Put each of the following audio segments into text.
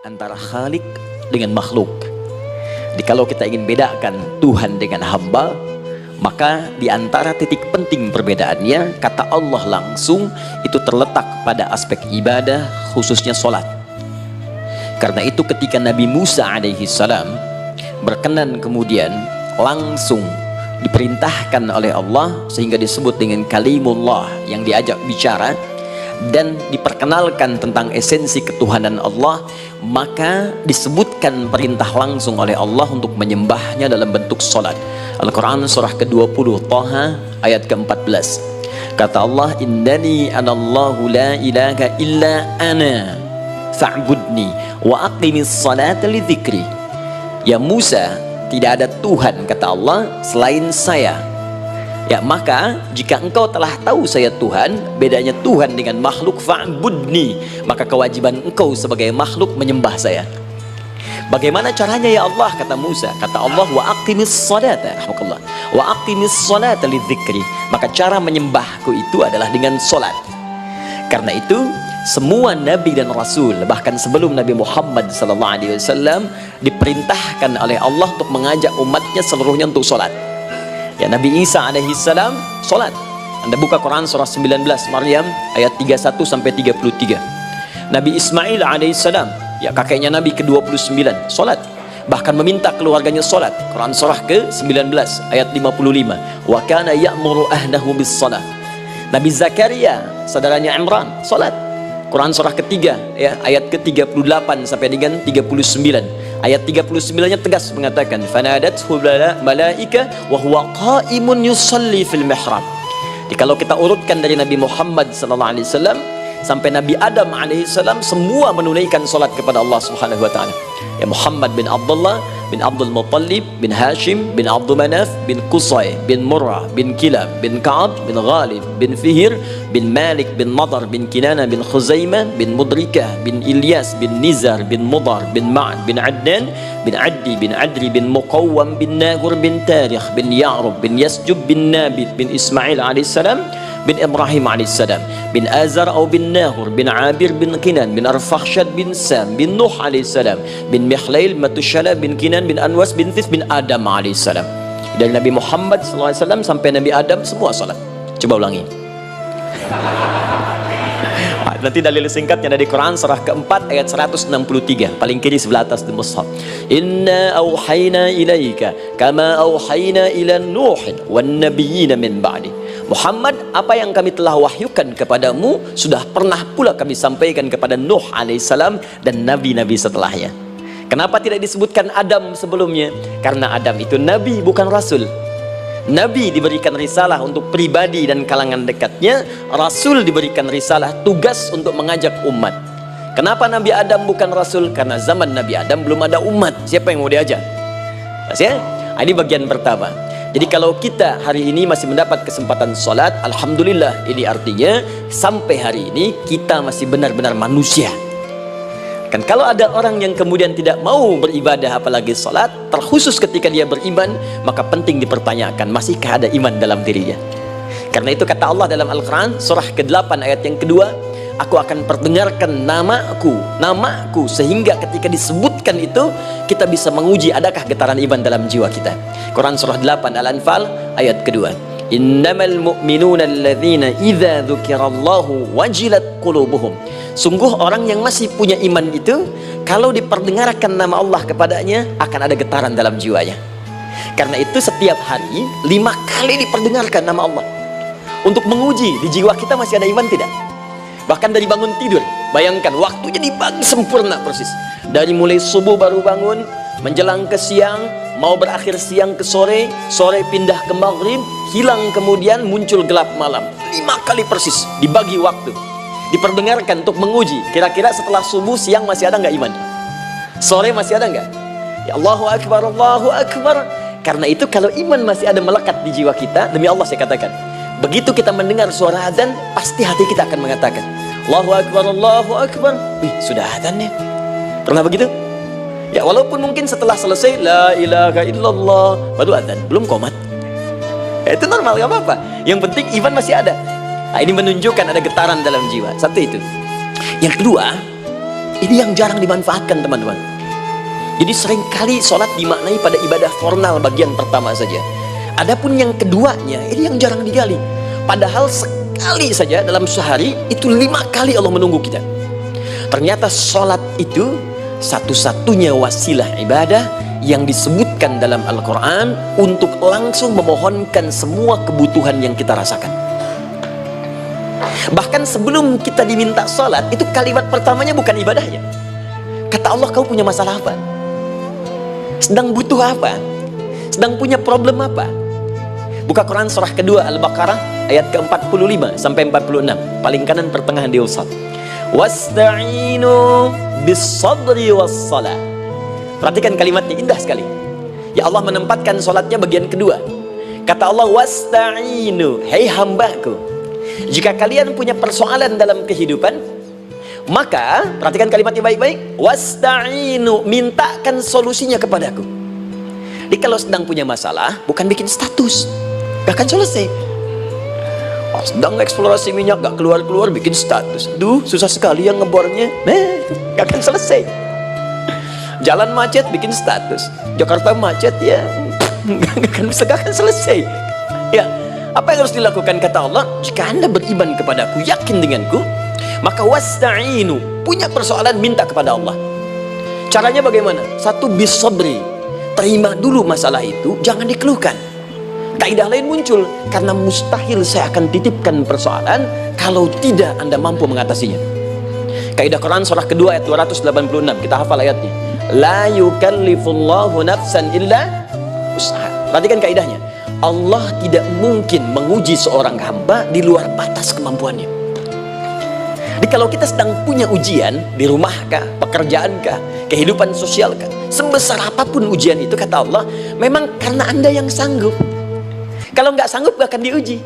antara Khalik dengan makhluk. Jadi kalau kita ingin bedakan Tuhan dengan hamba, maka di antara titik penting perbedaannya, kata Allah langsung itu terletak pada aspek ibadah, khususnya sholat. Karena itu ketika Nabi Musa alaihi salam berkenan kemudian langsung diperintahkan oleh Allah sehingga disebut dengan kalimullah yang diajak bicara dan diperkenalkan tentang esensi ketuhanan Allah, maka disebutkan perintah langsung oleh Allah untuk menyembahnya dalam bentuk salat. Al-Quran surah ke-20 Taha ayat ke-14. Kata Allah, innani anallahu la ilaha illa ana fa'budni wa aqimis salata li dzikri. Ya Musa, tidak ada Tuhan, kata Allah, selain saya. Ya, maka jika engkau telah tahu saya Tuhan, bedanya Tuhan dengan makhluk, fa'budni, maka kewajiban engkau sebagai makhluk menyembah saya. Bagaimana caranya ya Allah, kata Musa? Kata Allah, wa aqimis salata, wa aqimis salata li dzikri. Maka cara menyembahku itu adalah dengan salat. Karena itu semua nabi dan rasul, bahkan sebelum Nabi Muhammad SAW, diperintahkan oleh Allah untuk mengajak umatnya seluruhnya untuk sholat. Ya, Nabi Isa alaihissalam sholat. Anda buka Quran surah 19 Maryam ayat 31 sampai 33. Nabi Ismail alaihissalam, ya kakeknya Nabi ke-29, sholat. Bahkan meminta keluarganya sholat. Quran surah ke-19 ayat 55. Wa kana ya'muru ahlahu bis salat. Nabi Zakaria, saudaranya Imran, sholat. Quran surah ketiga, ya, ayat ke-38 sampai dengan 39. Ayat 39-nya tegas mengatakan, fanadathu malaika wa huwa qa'imun yusalli fil mihrab. Jadi kalau kita urutkan dari Nabi Muhammad SAW sampai Nabi Adam alaihissalam, semua menunaikan salat kepada Allah Subhanahu wa taala. Ya, Muhammad bin Abdullah bin Abdul Muttalib bin Hashim bin Abdul Manaf bin Qusay bin Murrah bin Kilab bin Ka'ab bin Ghalib bin Fihir bin Malik bin Nadar bin Kinana bin Khuzaimah bin Mudrikah bin Ilyas bin Nizar bin Mudar bin Ma'ad bin Adnan bin Addi bin Adri bin Muqawwam bin Nagur bin Tarikh bin Ya'rub bin Yasjub bin Nabit bin Ismail alaihissalam bin Ibrahim alaihissalam bin Azar atau bin Nahur bin Abir bin Kinan bin Arfakhshad bin Sam bin Nuh alaihissalam bin Mihlail Matushala bin Kinan bin Anwas bin This bin Adam alaihissalam. Dari Nabi Muhammad SAW sampai Nabi Adam semua salat. Coba ulangi. Nanti dalil singkatnya dari Quran surah keempat ayat 163 paling kiri sebelah atas di mushaf. Inna auhayna ilaika kama auhayna ila Nuhin wan nabiyina min ba'di. Muhammad, apa yang kami telah wahyukan kepadamu sudah pernah pula kami sampaikan kepada Nuh alaihissalam dan nabi-nabi setelahnya. Kenapa tidak disebutkan Adam sebelumnya? Karena Adam itu nabi bukan rasul. Nabi diberikan risalah untuk pribadi dan kalangan dekatnya, rasul diberikan risalah tugas untuk mengajak umat. Kenapa Nabi Adam bukan rasul? Karena zaman Nabi Adam belum ada umat. Siapa yang mau diajak? Ya? Ini bagian pertama. Jadi kalau kita hari ini masih mendapat kesempatan sholat, alhamdulillah, ini artinya sampai hari ini kita masih benar-benar manusia. Kan kalau ada orang yang kemudian tidak mau beribadah apalagi sholat, terkhusus ketika dia beriman, maka penting dipertanyakan, masihkah ada iman dalam dirinya? Karena itu kata Allah dalam Al-Quran surah ke-8 ayat yang kedua, aku akan perdengarkan namaku, sehingga ketika disebutkan itu kita bisa menguji adakah getaran iman dalam jiwa kita. Quran surah 8 Al-Anfal ayat kedua. Innamal mu'minuna alladzina idza dzukirallahu wajilat qulubuhum. Sungguh orang yang masih punya iman itu, kalau diperdengarkan nama Allah kepadanya, akan ada getaran dalam jiwanya. Karena itu setiap hari 5 kali diperdengarkan nama Allah untuk menguji di jiwa kita masih ada iman tidak. Bahkan dari bangun tidur, bayangkan waktunya dibagi sempurna persis. Dari mulai subuh baru bangun, menjelang ke siang, mau berakhir siang ke sore, sore pindah ke maghrib, hilang kemudian muncul gelap malam. 5 kali persis dibagi waktu, diperdengarkan untuk menguji. Kira-kira setelah subuh siang masih ada nggak iman? Sore masih ada nggak? Ya Allahu Akbar, Allahu Akbar. Karena itu kalau iman masih ada melekat di jiwa kita, demi Allah saya katakan, begitu kita mendengar suara azan, pasti hati kita akan mengatakan, Allahu Akbar, Allahu Akbar. Wih, sudah azan ya? Pernah begitu? Ya walaupun mungkin setelah selesai la ilaha illallah baru azan, belum qomat. Ya, itu normal, gak apa-apa. Yang penting iman masih ada. Nah, ini menunjukkan ada getaran dalam jiwa. Satu itu. Yang kedua, Ini yang jarang dimanfaatkan teman-teman. Jadi seringkali sholat dimaknai pada ibadah formal bagian pertama saja. Adapun yang keduanya, ini yang jarang digali. Padahal sekali saja dalam sehari, itu 5 kali Allah menunggu kita. Ternyata sholat itu satu-satunya wasilah ibadah yang disebutkan dalam Al-Quran untuk langsung memohonkan semua kebutuhan yang kita rasakan. Bahkan sebelum kita diminta sholat, itu kalimat pertamanya bukan ibadahnya. Kata Allah, kamu punya masalah apa? Sedang butuh apa? Sedang punya problem apa? Buka Quran surah kedua Al-Baqarah ayat ke-45 sampai 46, paling kanan pertengahan di usad. Wasta'inu bis-sabri was-salah. Perhatikan kalimatnya, indah sekali. Ya Allah menempatkan sholatnya bagian kedua. Kata Allah, wasta'inu, hei hambaku, jika kalian punya persoalan dalam kehidupan, maka perhatikan kalimatnya baik-baik, wasta'inu, mintakan solusinya kepadaku. Jadi kalau sedang punya masalah, bukan bikin status, gak akan selesai. Sedang eksplorasi minyak gak keluar-keluar, bikin status, duh susah sekali yang ngebornya, gak akan selesai. Jalan macet, bikin status, Jakarta macet, ya gak akan selesai. Ya, apa yang harus dilakukan? Kata Allah, jika anda beriman kepadaku, yakin denganku, maka wasta'inu, punya persoalan, minta kepada Allah. Caranya bagaimana? Satu, bisabri, terima dulu masalah itu, jangan dikeluhkan. Kaidah lain muncul, karena mustahil saya akan titipkan persoalan kalau tidak anda mampu mengatasinya. Kaidah Quran surah kedua ayat 286, kita hafal ayatnya. La yukallifullahu nafsan illa usaha. Perhatikan kaidahnya, Allah tidak mungkin menguji seorang hamba di luar batas kemampuannya. Jadi kalau kita sedang punya ujian di rumah kah, pekerjaan kah, kehidupan sosial kah, sebesar apapun ujian itu, kata Allah, memang karena anda yang sanggup. Kalau nggak sanggup gak akan diuji.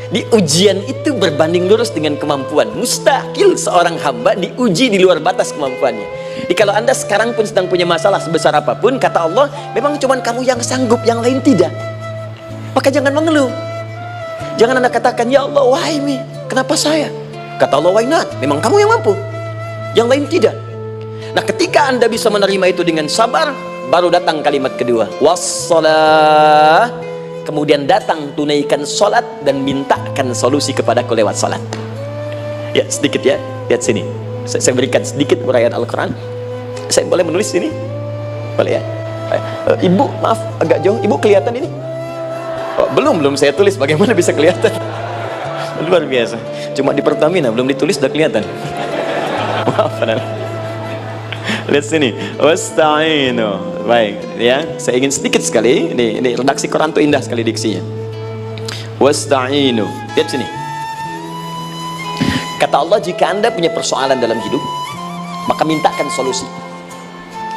Di ujian itu berbanding lurus dengan kemampuan. Mustahil seorang hamba diuji di luar batas kemampuannya. Jadi kalau anda sekarang pun sedang punya masalah sebesar apapun, kata Allah, memang cuma kamu yang sanggup, yang lain tidak. Maka jangan mengeluh. Jangan anda katakan, ya Allah, why me? Kenapa saya? Kata Allah, why not? Memang kamu yang mampu, yang lain tidak. Nah, ketika anda bisa menerima itu dengan sabar, baru datang kalimat kedua, wassalah. Kemudian datang, tunaikan sholat dan mintakan solusi kepadaku lewat sholat. Ya, sedikit ya, lihat sini. Saya berikan sedikit uraian Al-Quran. Saya boleh menulis sini? Boleh ya? Ibu, maaf, agak jauh. Ibu kelihatan ini? Oh, belum saya tulis. Bagaimana bisa kelihatan? Luar biasa. Cuma di Pertamina, belum ditulis udah kelihatan. Maaf, lihat sini. Wasta'inu. Baik, ya. Saya ingin sedikit sekali. Ini redaksi Quran itu indah sekali diksinya. Wasta'inu. Lihat sini. Kata Allah, jika anda punya persoalan dalam hidup, maka mintakan solusi.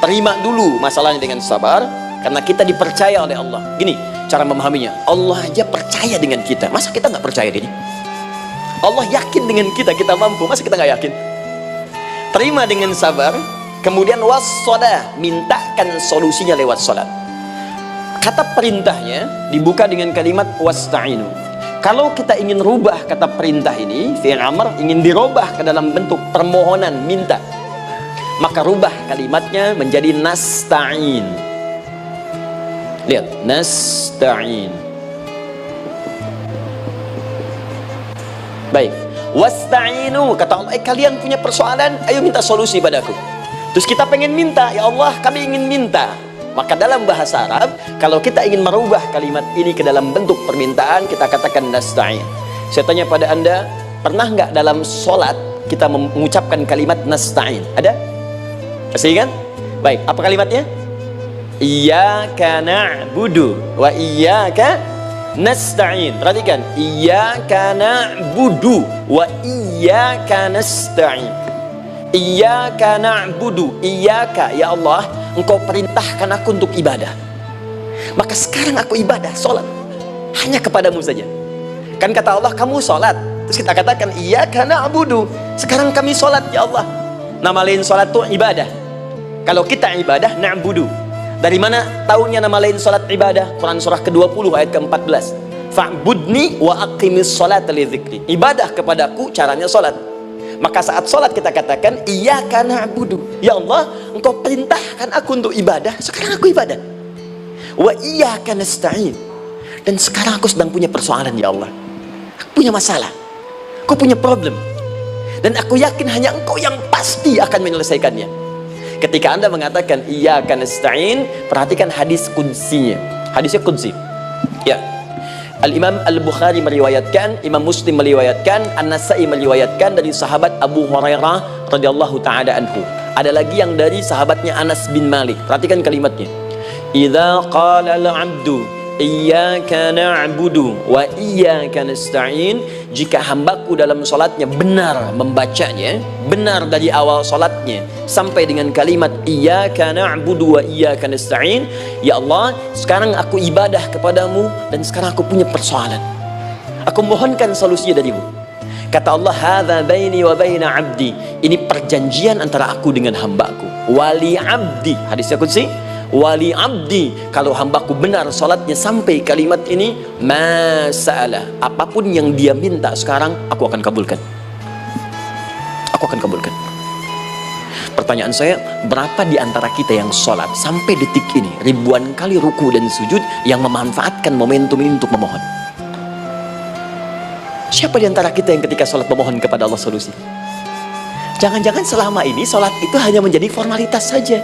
Terima dulu masalahnya dengan sabar, karena kita dipercaya oleh Allah. Gini cara memahaminya, Allah aja percaya dengan kita, masa kita nggak percaya diri? Allah yakin dengan kita, kita mampu, masa kita nggak yakin? Terima dengan sabar, kemudian wassalah, mintakan solusinya lewat salat. Kata perintahnya dibuka dengan kalimat wasta'inu. Kalau kita ingin rubah kata perintah ini, fi'il amr, ingin dirubah ke dalam bentuk permohonan, minta, maka rubah kalimatnya menjadi nasta'in. Lihat, nasta'in. Baik, wasta'inu, kata Allah, kalian punya persoalan, ayo minta solusi padaku. Terus kita pengen minta, ya Allah, kami ingin minta. Maka dalam bahasa Arab, kalau kita ingin merubah kalimat ini ke dalam bentuk permintaan, kita katakan nasta'in. Saya tanya pada anda, pernah nggak dalam sholat kita mengucapkan kalimat nasta'in? Ada? Masih ingat? Baik, apa kalimatnya? Iyyaka na'budu wa iyyaka nasta'in. Perhatikan, iyyaka na'budu wa iyyaka nasta'in. Iyyaka na'budu, iyyaka, ya Allah, engkau perintahkan aku untuk ibadah, maka sekarang aku ibadah, sholat hanya kepadamu saja. Kan kata Allah, kamu sholat. Terus kita katakan iyyaka na'budu, sekarang kami sholat, ya Allah. Nama lain sholat itu ibadah. Kalau kita ibadah, na'budu. Dari mana tahunya nama lain sholat ibadah? Quran surah ke-20 ayat ke-14. Fa'budni wa aqimis sholata li dzikri. Ibadah kepadaku caranya sholat. Maka saat sholat kita katakan iyyaka na'budu, ya Allah engkau perintahkan aku untuk ibadah, sekarang aku ibadah. Wa iyyaka nasta'in, dan sekarang aku sedang punya persoalan ya Allah, aku punya masalah, aku punya problem, dan aku yakin hanya engkau yang pasti akan menyelesaikannya. Ketika anda mengatakan iyyaka nasta'in, perhatikan hadis qudsinya. Hadisnya qudsi ya. Al-Imam Al-Bukhari meriwayatkan, Imam Muslim meriwayatkan, An-Nasa'i meriwayatkan dari sahabat Abu Hurairah radhiyallahu ta'ala anhu. Ada lagi yang dari sahabatnya Anas bin Malik. Perhatikan kalimatnya. Idza qala al-'abdu iyyaka na'budu wa iyyaka nasta'in, jika hambaku dalam salatnya benar membacanya, benar dari awal salatnya sampai dengan kalimat iyyaka na'budu wa iyyaka nasta'in, ya Allah sekarang aku ibadah kepadamu dan sekarang aku punya persoalan, aku mohonkan solusinya darimu. Kata Allah, hadza baini wa baina 'abdi, ini perjanjian antara aku dengan hambaku. Wali 'abdi, hadisnya qudsi, wali 'abdi, kalau hambaku benar salatnya sampai kalimat ini, masa'alah, apapun yang dia minta sekarang aku akan kabulkan. Aku akan kabulkan. Pertanyaan saya, berapa di antara kita yang sholat sampai detik ini ribuan kali ruku dan sujud yang memanfaatkan momentum ini untuk memohon? Siapa di antara kita yang ketika sholat memohon kepada Allah solusi? Jangan-jangan selama ini sholat itu hanya menjadi formalitas saja.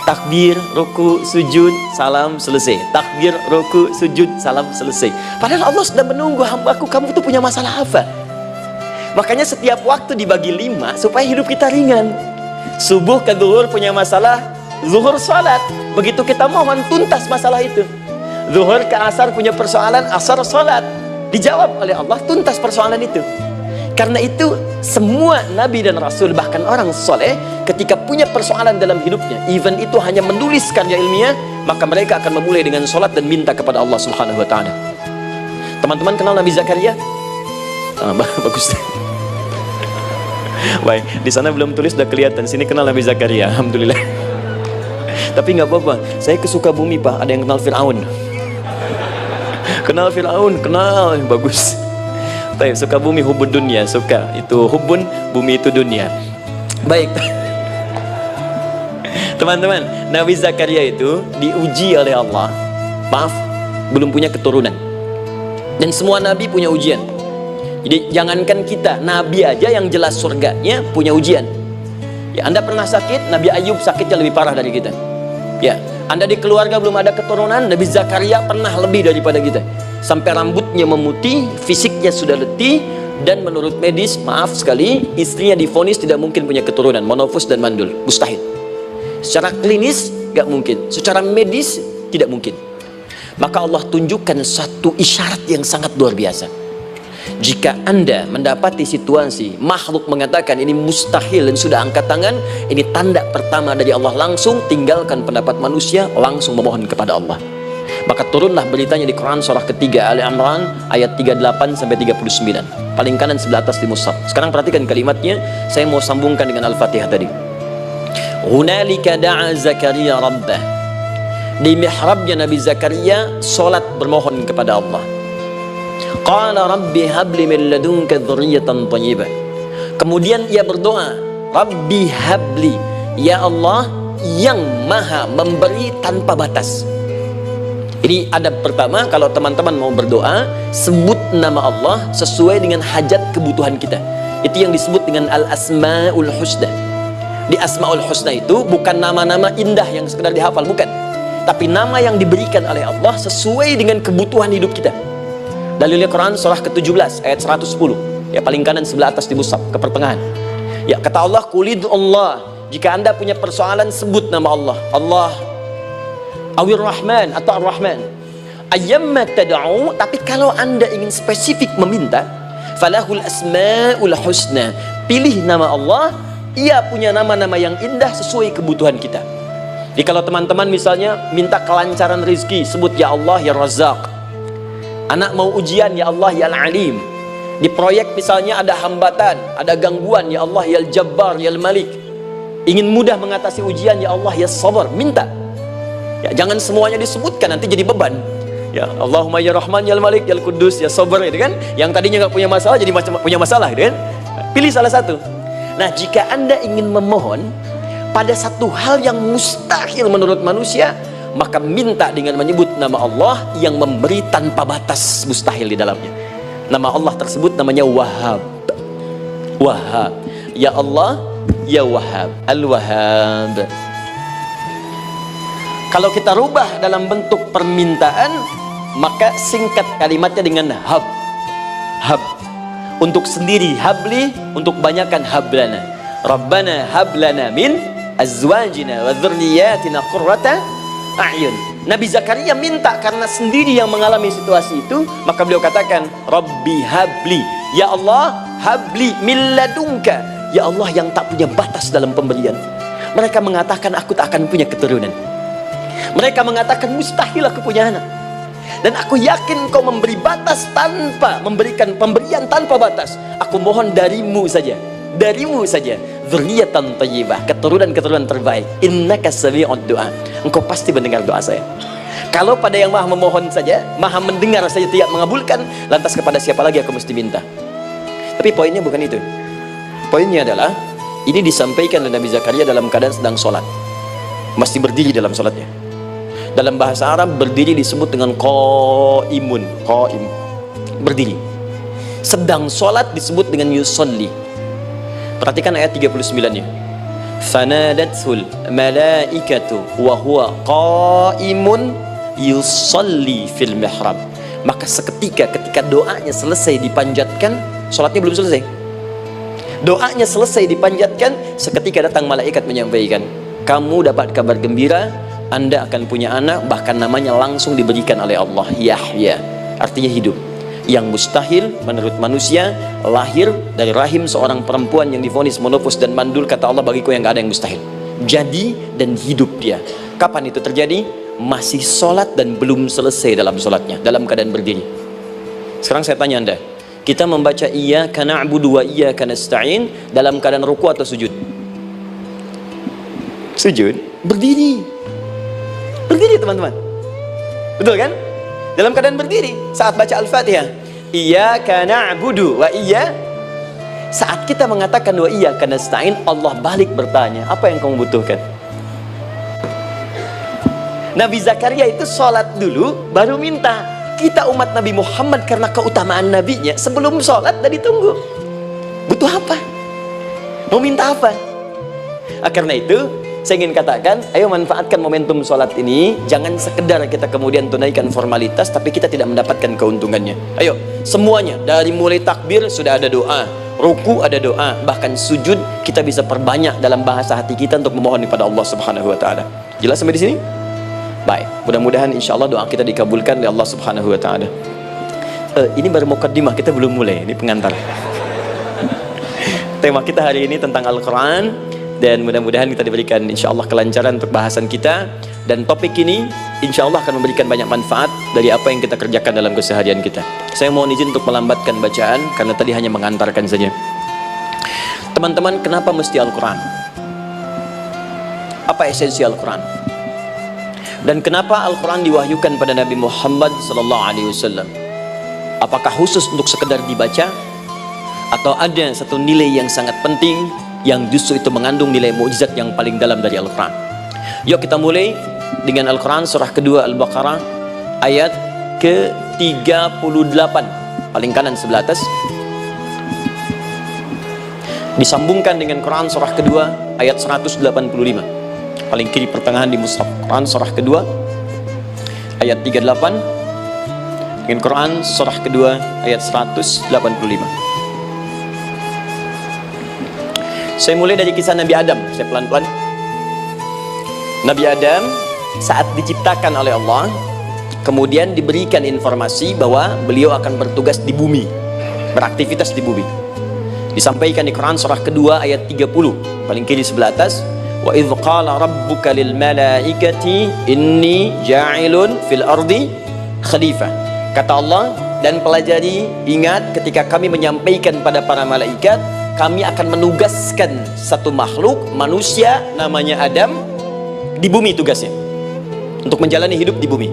Takbir, ruku, sujud, salam, selesai. Takbir, ruku, sujud, salam, selesai. Padahal Allah sudah menunggu hambaku, kamu tuh punya masalah apa? Makanya setiap waktu dibagi 5 supaya hidup kita ringan. Subuh ke zuhur punya masalah, zuhur sholat. Begitu kita mohon, tuntas masalah itu. Zuhur ke asar punya persoalan, asar sholat. Dijawab oleh Allah, tuntas persoalan itu. Karena itu semua nabi dan rasul, bahkan orang soleh, ketika punya persoalan dalam hidupnya, even itu hanya menulis karya ilmiah, maka mereka akan memulai dengan sholat dan minta kepada Allah Subhanahu wa ta'ala. Teman-teman kenal Nabi Zakaria? Bagus. Baik, di sana belum tulis, sudah kelihatan. Sini kenal Nabi Zakaria, alhamdulillah. Tapi nggak apa-apa, saya ke Sukabumi Pak, ada yang kenal Fir'aun. Kenal Fir'aun, kenal, bagus. Baik, Sukabumi hubun dunia, suka itu hubun, bumi itu dunia. Baik. Teman-teman, Nabi Zakaria itu diuji oleh Allah. Maaf, belum punya keturunan. Dan semua nabi punya ujian. Jadi jangankan kita, nabi aja yang jelas surganya punya ujian. Ya, Anda pernah sakit, Nabi Ayub sakitnya lebih parah dari kita. Ya, Anda di keluarga belum ada keturunan, Nabi Zakaria pernah lebih daripada kita. Sampai rambutnya memutih, fisiknya sudah letih, dan menurut medis, maaf sekali, istrinya divonis tidak mungkin punya keturunan, monofus dan mandul, mustahil. Secara klinis gak mungkin, secara medis tidak mungkin. Maka Allah tunjukkan satu isyarat yang sangat luar biasa. Jika Anda mendapati situasi makhluk mengatakan ini mustahil dan sudah angkat tangan, ini tanda pertama dari Allah, langsung tinggalkan pendapat manusia, langsung memohon kepada Allah. Maka turunlah beritanya di Quran surah ketiga Ali Imran ayat 38 sampai 39, paling kanan sebelah atas di mushaf. Sekarang perhatikan kalimatnya, saya mau sambungkan dengan Al-Fatihah tadi. Hunalika da'a Zakaria rabbah, di mihrabnya Nabi Zakaria salat bermohon kepada Allah. Qala rabbi habli min ladunka dzurriyyatan thayyibah. Kemudian ia berdoa, Rabbi habli, ya Allah yang maha memberi tanpa batas. Ini adab pertama, kalau teman-teman mau berdoa, sebut nama Allah sesuai dengan hajat kebutuhan kita. Itu yang disebut dengan Al-Asma'ul Husna. Di Asma'ul Husna itu bukan nama-nama indah yang sekedar dihafal, bukan. Tapi nama yang diberikan oleh Allah sesuai dengan kebutuhan hidup kita. Dalilnya Quran surah ke-17 ayat 110, ya paling kanan sebelah atas di mushaf ke pertengahan. Ya, kata Allah, qulid Allah, jika Anda punya persoalan sebut nama Allah. Allah Awir Rahman atau Ar-Rahman. Ayyamma tad'u, tapi kalau Anda ingin spesifik meminta, falahul asmaul husna, pilih nama Allah, ia punya nama-nama yang indah sesuai kebutuhan kita. Jadi kalau teman-teman misalnya minta kelancaran rezeki, sebut ya Allah ya Razzaq. Anak mau ujian, ya Allah ya Al-Alim. Di proyek misalnya ada hambatan, ada gangguan, ya Allah ya Al-Jabbar ya Al-Malik. Ingin mudah mengatasi ujian, ya Allah ya Sabar, minta. Ya, jangan semuanya disebutkan, nanti jadi beban. Ya Allahumma ya Rahman ya Al-Malik ya Al-Quddus ya Sabar, gitu kan. Yang tadinya nggak punya masalah jadi macam punya masalah, gitu kan. Pilih salah satu. Nah, jika Anda ingin memohon pada satu hal yang mustahil menurut manusia, maka minta dengan menyebut nama Allah yang memberi tanpa batas mustahil di dalamnya. Nama Allah tersebut namanya Wahhab. Wahhab. Ya Allah, ya Wahhab, Al-Wahhab. Kalau kita rubah dalam bentuk permintaan, maka singkat kalimatnya dengan hab. Hab. Untuk sendiri habli, untuk banyakkan hablana. Rabbana hablana min azwajina wa dzurriyyatina qurrata a'yun. Nabi Zakaria minta karena sendiri yang mengalami situasi itu, maka beliau katakan, Rabbi habli, ya Allah, habli min ladunka, ya Allah yang tak punya batas dalam pemberian. Mereka mengatakan aku tak akan punya keturunan. Mereka mengatakan mustahil aku punya anak. Dan aku yakin kau memberi batas tanpa memberikan pemberian tanpa batas. Aku mohon darimu saja, darimu saja, dzurriyyatan thayyibah, keturunan-keturunan terbaik. Innaka sami'ud du'a, engkau pasti mendengar doa saya. Kalau pada yang maha memohon saja, maha mendengar saja tidak mengabulkan, lantas kepada siapa lagi aku mesti minta? Tapi poinnya bukan itu. Poinnya adalah ini disampaikan oleh Nabi Zakaria dalam keadaan sedang sholat, masih berdiri dalam sholatnya. Dalam bahasa Arab berdiri disebut dengan qaimun, qaim, berdiri. Sedang sholat disebut dengan yusolli. Perhatikan ayat 39-nya. Fanadathul malaikatu wa huwa qaimun yusolli fil mihrab. Maka seketika ketika doanya selesai dipanjatkan, sholatnya belum selesai. Doanya selesai dipanjatkan, seketika datang malaikat menyampaikan, kamu dapat kabar gembira, Anda akan punya anak, bahkan namanya langsung diberikan oleh Allah, Yahya, artinya hidup. Yang mustahil menurut manusia, lahir dari rahim seorang perempuan yang divonis monopos dan mandul, kata Allah, bagiku yang gak ada yang mustahil. Jadi dan hidup dia. Kapan itu terjadi? Masih sholat dan belum selesai dalam sholatnya, dalam keadaan berdiri. Sekarang saya tanya Anda, kita membaca iyyaka na'budu wa iyyaka nasta'in dalam keadaan ruku atau sujud? Sujud, berdiri. Berdiri teman-teman, betul kan? Dalam keadaan berdiri saat baca Al-Fatihah, iyyaka na'budu wa iya. Saat kita mengatakan wa iyyaka nasta'in, Allah balik bertanya, apa yang kamu butuhkan? Nabi Zakaria itu sholat dulu baru minta. Kita umat Nabi Muhammad karena keutamaan nabinya, sebelum sholat dan ditunggu. Butuh apa? Mau minta apa? Karena itu saya ingin katakan, ayo manfaatkan momentum sholat ini. Jangan sekedar kita kemudian tunaikan formalitas, tapi kita tidak mendapatkan keuntungannya. Ayo, semuanya, dari mulai takbir sudah ada doa, ruku ada doa, bahkan sujud kita bisa perbanyak dalam bahasa hati kita untuk memohon kepada Allah Subhanahu Wa Taala. Jelas sampai di sini? Baik, mudah-mudahan insya Allah doa kita dikabulkan oleh Allah Subhanahu Wa Taala. Ini baru mukaddimah, kita belum mulai, ini pengantar. Tema kita hari ini tentang Al-Quran. Dan mudah-mudahan kita diberikan insya Allah kelancaran untuk bahasan kita. Dan topik ini insya Allah akan memberikan banyak manfaat dari apa yang kita kerjakan dalam keseharian kita. Saya mohon izin untuk melambatkan bacaan karena tadi hanya mengantarkan saja. Teman-teman, kenapa mesti Al-Quran? Apa esensi Al-Quran? Dan kenapa Al-Quran diwahyukan pada Nabi Muhammad SAW? Apakah khusus untuk sekedar dibaca? Atau ada satu nilai yang sangat penting yang justru itu mengandung nilai mukjizat yang paling dalam dari Al-Quran? Yuk kita mulai dengan Al-Quran surah kedua Al-Baqarah ayat ke-38, paling kanan sebelah atas, disambungkan dengan Quran surah kedua ayat 185, paling kiri pertengahan di mushaf. Quran surah kedua ayat 38 dengan Quran surah kedua ayat 185. Saya mulai dari kisah Nabi Adam. Saya pelan-pelan. Nabi Adam saat diciptakan oleh Allah, kemudian diberikan informasi bahwa beliau akan bertugas di bumi, beraktivitas di bumi. Disampaikan di Quran surah kedua ayat 30, paling kiri sebelah atas. Wa idz qala rabbuka lil malaikati inni ja'ilun fil ardi khalifah. Kata Allah, dan pelajari, ingat ketika kami menyampaikan pada para malaikat, kami akan menugaskan satu makhluk manusia namanya Adam di bumi, tugasnya untuk menjalani hidup di bumi.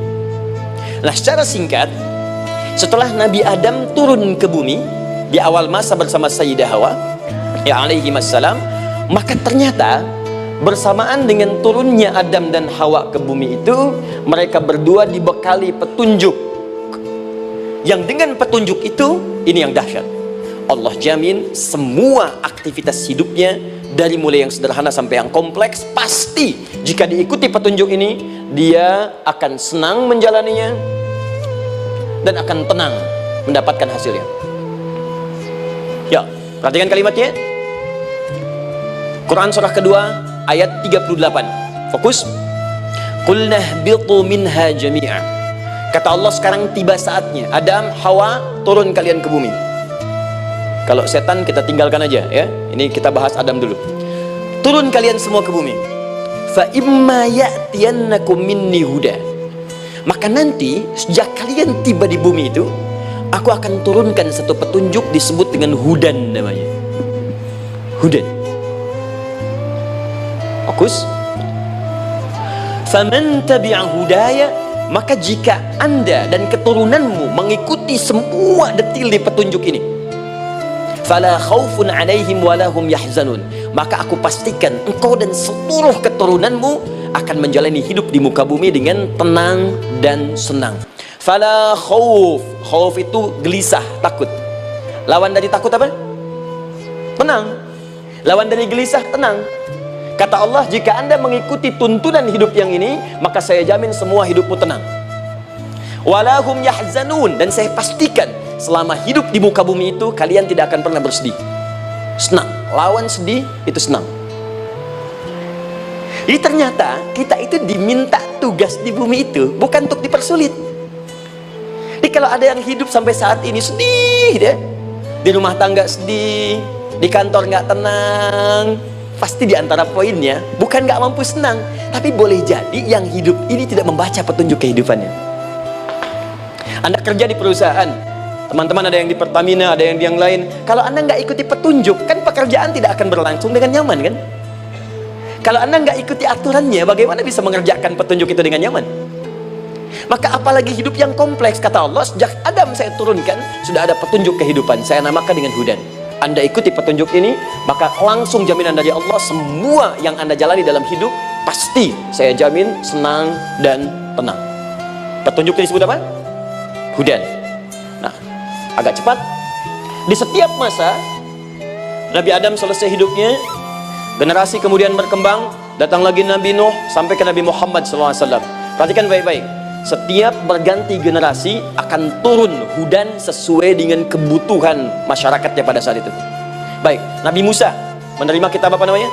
Nah, secara singkat, setelah Nabi Adam turun ke bumi di awal masa bersama Sayyidah Hawa, ya alaihi wassalam. Maka ternyata bersamaan dengan turunnya Adam dan Hawa ke bumi itu, mereka berdua dibekali petunjuk, yang dengan petunjuk itu, ini yang dahsyat, Allah jamin semua aktivitas hidupnya, dari mulai yang sederhana sampai yang kompleks, pasti jika diikuti petunjuk ini, dia akan senang menjalaninya dan akan tenang mendapatkan hasilnya. Ya, perhatikan kalimatnya. Quran surah kedua ayat 38. Fokus. Qul nahbitu minha jami'a. Kata Allah, sekarang tiba saatnya Adam, Hawa, turun kalian ke bumi. Kalau setan kita tinggalkan aja ya. Ini kita bahas Adam dulu. Turun kalian semua ke bumi. Fa imma ya'tiyannakum minni huda. Maka nanti sejak kalian tiba di bumi itu, aku akan turunkan satu petunjuk disebut dengan hudan namanya. Hudan. Fokus. Faman tabi'a hudaya, maka jika Anda dan keturunanmu mengikuti semua detil di petunjuk ini, fala khaufun 'alaihim wala hum yahzanun, maka aku pastikan engkau dan seluruh keturunanmu akan menjalani hidup di muka bumi dengan tenang dan senang. Fala khauf, khauf itu gelisah, takut. Lawan dari takut apa? Tenang. Lawan dari gelisah, tenang. Kata Allah, jika Anda mengikuti tuntunan hidup yang ini, maka saya jamin semua hidupmu tenang. Walahum yahzanun, dan saya pastikan selama hidup di muka bumi itu, kalian tidak akan pernah bersedih. Senang. Lawan sedih, itu senang. Jadi ternyata kita itu diminta tugas di bumi itu bukan untuk dipersulit. Jadi kalau ada yang hidup sampai saat ini sedih deh, di rumah tangga sedih, di kantor nggak tenang, pasti di antara poinnya bukan nggak mampu senang, tapi boleh jadi yang hidup ini tidak membaca petunjuk kehidupannya. Anda kerja di perusahaan, teman-teman ada yang di Pertamina, ada yang di yang lain. Kalau Anda nggak ikuti petunjuk, kan pekerjaan tidak akan berlangsung dengan nyaman kan? Kalau Anda nggak ikuti aturannya, bagaimana bisa mengerjakan petunjuk itu dengan nyaman? Maka apalagi hidup yang kompleks. Kata Allah, sejak Adam saya turunkan, sudah ada petunjuk kehidupan, saya namakan dengan hudan. Anda ikuti petunjuk ini, maka langsung jaminan dari Allah, semua yang Anda jalani dalam hidup pasti saya jamin senang dan tenang. Petunjuk ini disebut apa? Hudan. Nah, agak cepat. Di setiap masa Nabi Adam selesai hidupnya, generasi kemudian berkembang, datang lagi Nabi Nuh sampai ke Nabi Muhammad SAW. Perhatikan baik-baik. Setiap berganti generasi akan turun hudan sesuai dengan kebutuhan masyarakatnya pada saat itu. Baik, Nabi Musa menerima kitab apa namanya?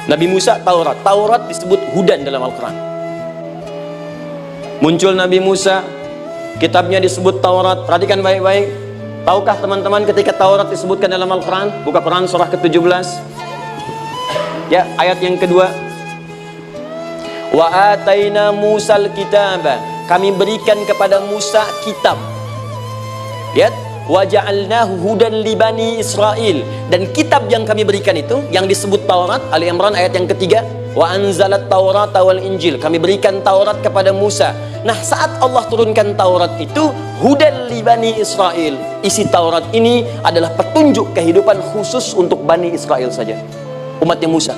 Nabi Musa Taurat. Taurat disebut hudan dalam Al-Quran. Muncul Nabi Musa, kitabnya disebut Taurat. Perhatikan baik-baik. Tahukah teman-teman ketika Taurat disebutkan dalam Al-Quran? Buka Quran surah ke-17. Ya, ayat yang kedua. Wa ataina Musal kitaba, kami berikan kepada Musa kitab. Lihat, wa ja'alnahu hudan li bani Israil, dan kitab yang kami berikan itu yang disebut Taurat, Ali Imran ayat yang ketiga, wa anzalat Taurata wal Injil, kami berikan Taurat kepada Musa. Nah, saat Allah turunkan Taurat itu hudan li bani Israil, isi Taurat ini adalah petunjuk kehidupan khusus untuk Bani Israel saja, umatnya Musa.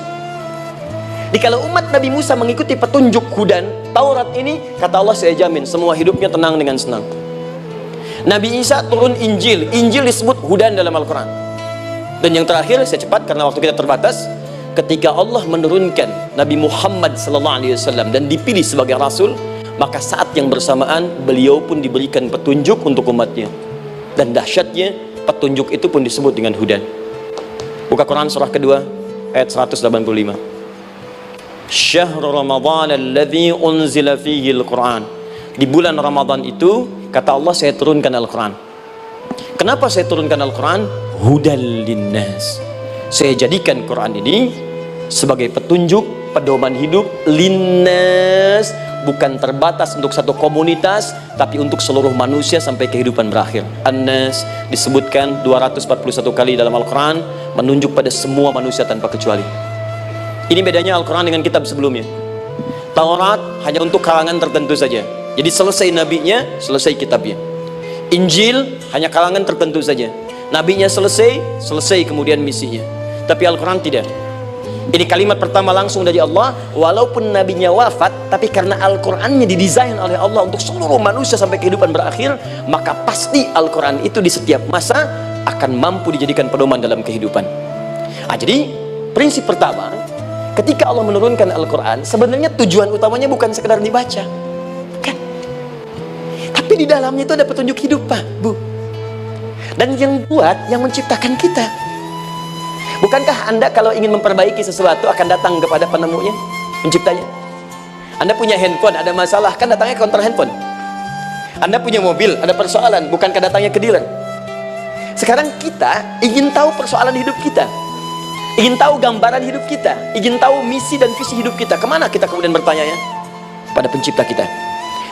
Jadi kalau umat Nabi Musa mengikuti petunjuk hudan Taurat ini, kata Allah, saya jamin semua hidupnya tenang dengan senang. Nabi Isa turun Injil. Injil disebut hudan dalam Al-Quran. Dan yang terakhir, saya cepat karena waktu kita terbatas, ketika Allah menurunkan Nabi Muhammad SAW dan dipilih sebagai Rasul, maka saat yang bersamaan beliau pun diberikan petunjuk untuk umatnya. Dan dahsyatnya, petunjuk itu pun disebut dengan hudan. Buka Quran surah kedua ayat 185. Syahrul Ramadan alladzi unzila fihi al-Quran. Di bulan Ramadan itu, kata Allah, saya turunkan Al-Quran. Kenapa saya turunkan Al-Quran? Hudal linnas. Saya jadikan Quran ini sebagai petunjuk, pedoman hidup linnas, bukan terbatas untuk satu komunitas, tapi untuk seluruh manusia sampai kehidupan berakhir. An-Nas disebutkan 241 kali dalam Al-Quran, menunjuk pada semua manusia tanpa kecuali. Ini bedanya Al-Quran dengan kitab sebelumnya. Taurat hanya untuk kalangan tertentu saja. Jadi selesai nabinya, selesai kitabnya. Injil hanya kalangan tertentu saja. Nabinya selesai kemudian misinya. Tapi Al-Quran tidak. Ini kalimat pertama langsung dari Allah. Walaupun nabinya wafat, tapi karena Al-Qurannya didesain oleh Allah untuk seluruh manusia sampai kehidupan berakhir, maka pasti Al-Quran itu di setiap masa akan mampu dijadikan pedoman dalam kehidupan. Jadi prinsip pertama, ketika Allah menurunkan Al-Quran, sebenarnya tujuan utamanya bukan sekedar dibaca, kan? Tapi di dalamnya itu ada petunjuk hidup, Pak, Bu. Dan yang buat, yang menciptakan kita. Bukankah Anda kalau ingin memperbaiki sesuatu akan datang kepada penemunya, penciptanya? Anda punya handphone, ada masalah, kan datangnya ke counter handphone. Anda punya mobil, ada persoalan, bukankah datangnya ke dealer? Sekarang kita ingin tahu persoalan hidup kita, ingin tahu gambaran hidup kita, ingin tahu misi dan visi hidup kita. Kemana kita kemudian bertanya ya? Pada pencipta kita.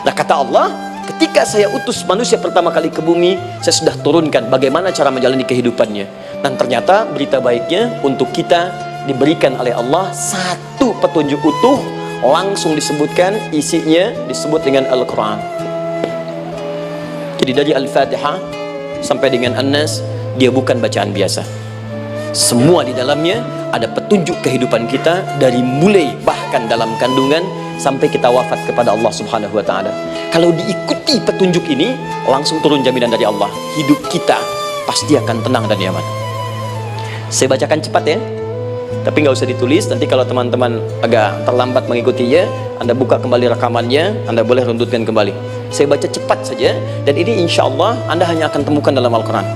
Nah, kata Allah, ketika saya utus manusia pertama kali ke bumi, saya sudah turunkan bagaimana cara menjalani kehidupannya. Dan ternyata berita baiknya untuk kita diberikan oleh Allah satu petunjuk utuh, langsung disebutkan, isinya disebut dengan Al-Quran. Jadi dari Al-Fatihah sampai dengan An-Nas, dia bukan bacaan biasa. Semua di dalamnya ada petunjuk kehidupan kita, dari mulai bahkan dalam kandungan sampai kita wafat kepada Allah Subhanahu wa Ta'ala. Kalau diikuti petunjuk ini, langsung turun jaminan dari Allah, hidup kita pasti akan tenang dan nyaman. Saya bacakan cepat ya, tapi nggak usah ditulis. Nanti kalau teman-teman agak terlambat mengikutinya, Anda buka kembali rekamannya, Anda boleh runtutkan kembali. Saya baca cepat saja, dan ini insya Allah Anda hanya akan temukan dalam Al-Quran.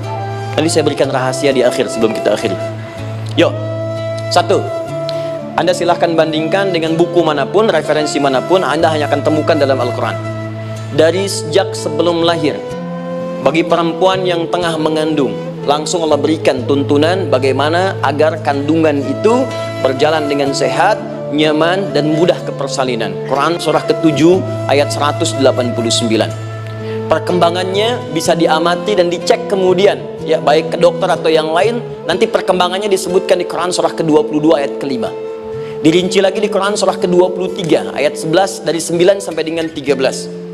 Nanti saya berikan rahasia di akhir sebelum kita akhiri. Yuk, satu, Anda silahkan bandingkan dengan buku manapun, referensi manapun, Anda hanya akan temukan dalam Al-Quran. Dari sejak sebelum lahir, bagi perempuan yang tengah mengandung, langsung Allah berikan tuntunan bagaimana agar kandungan itu berjalan dengan sehat, nyaman, dan mudah ke persalinan. Quran surah ke-7 ayat 189. Perkembangannya bisa diamati dan dicek kemudian, ya, baik ke dokter atau yang lain. Nanti perkembangannya disebutkan di Quran surah ke-22 ayat ke-5. Dirinci lagi di Quran surah ke-23 ayat 11, dari 9 sampai dengan 13.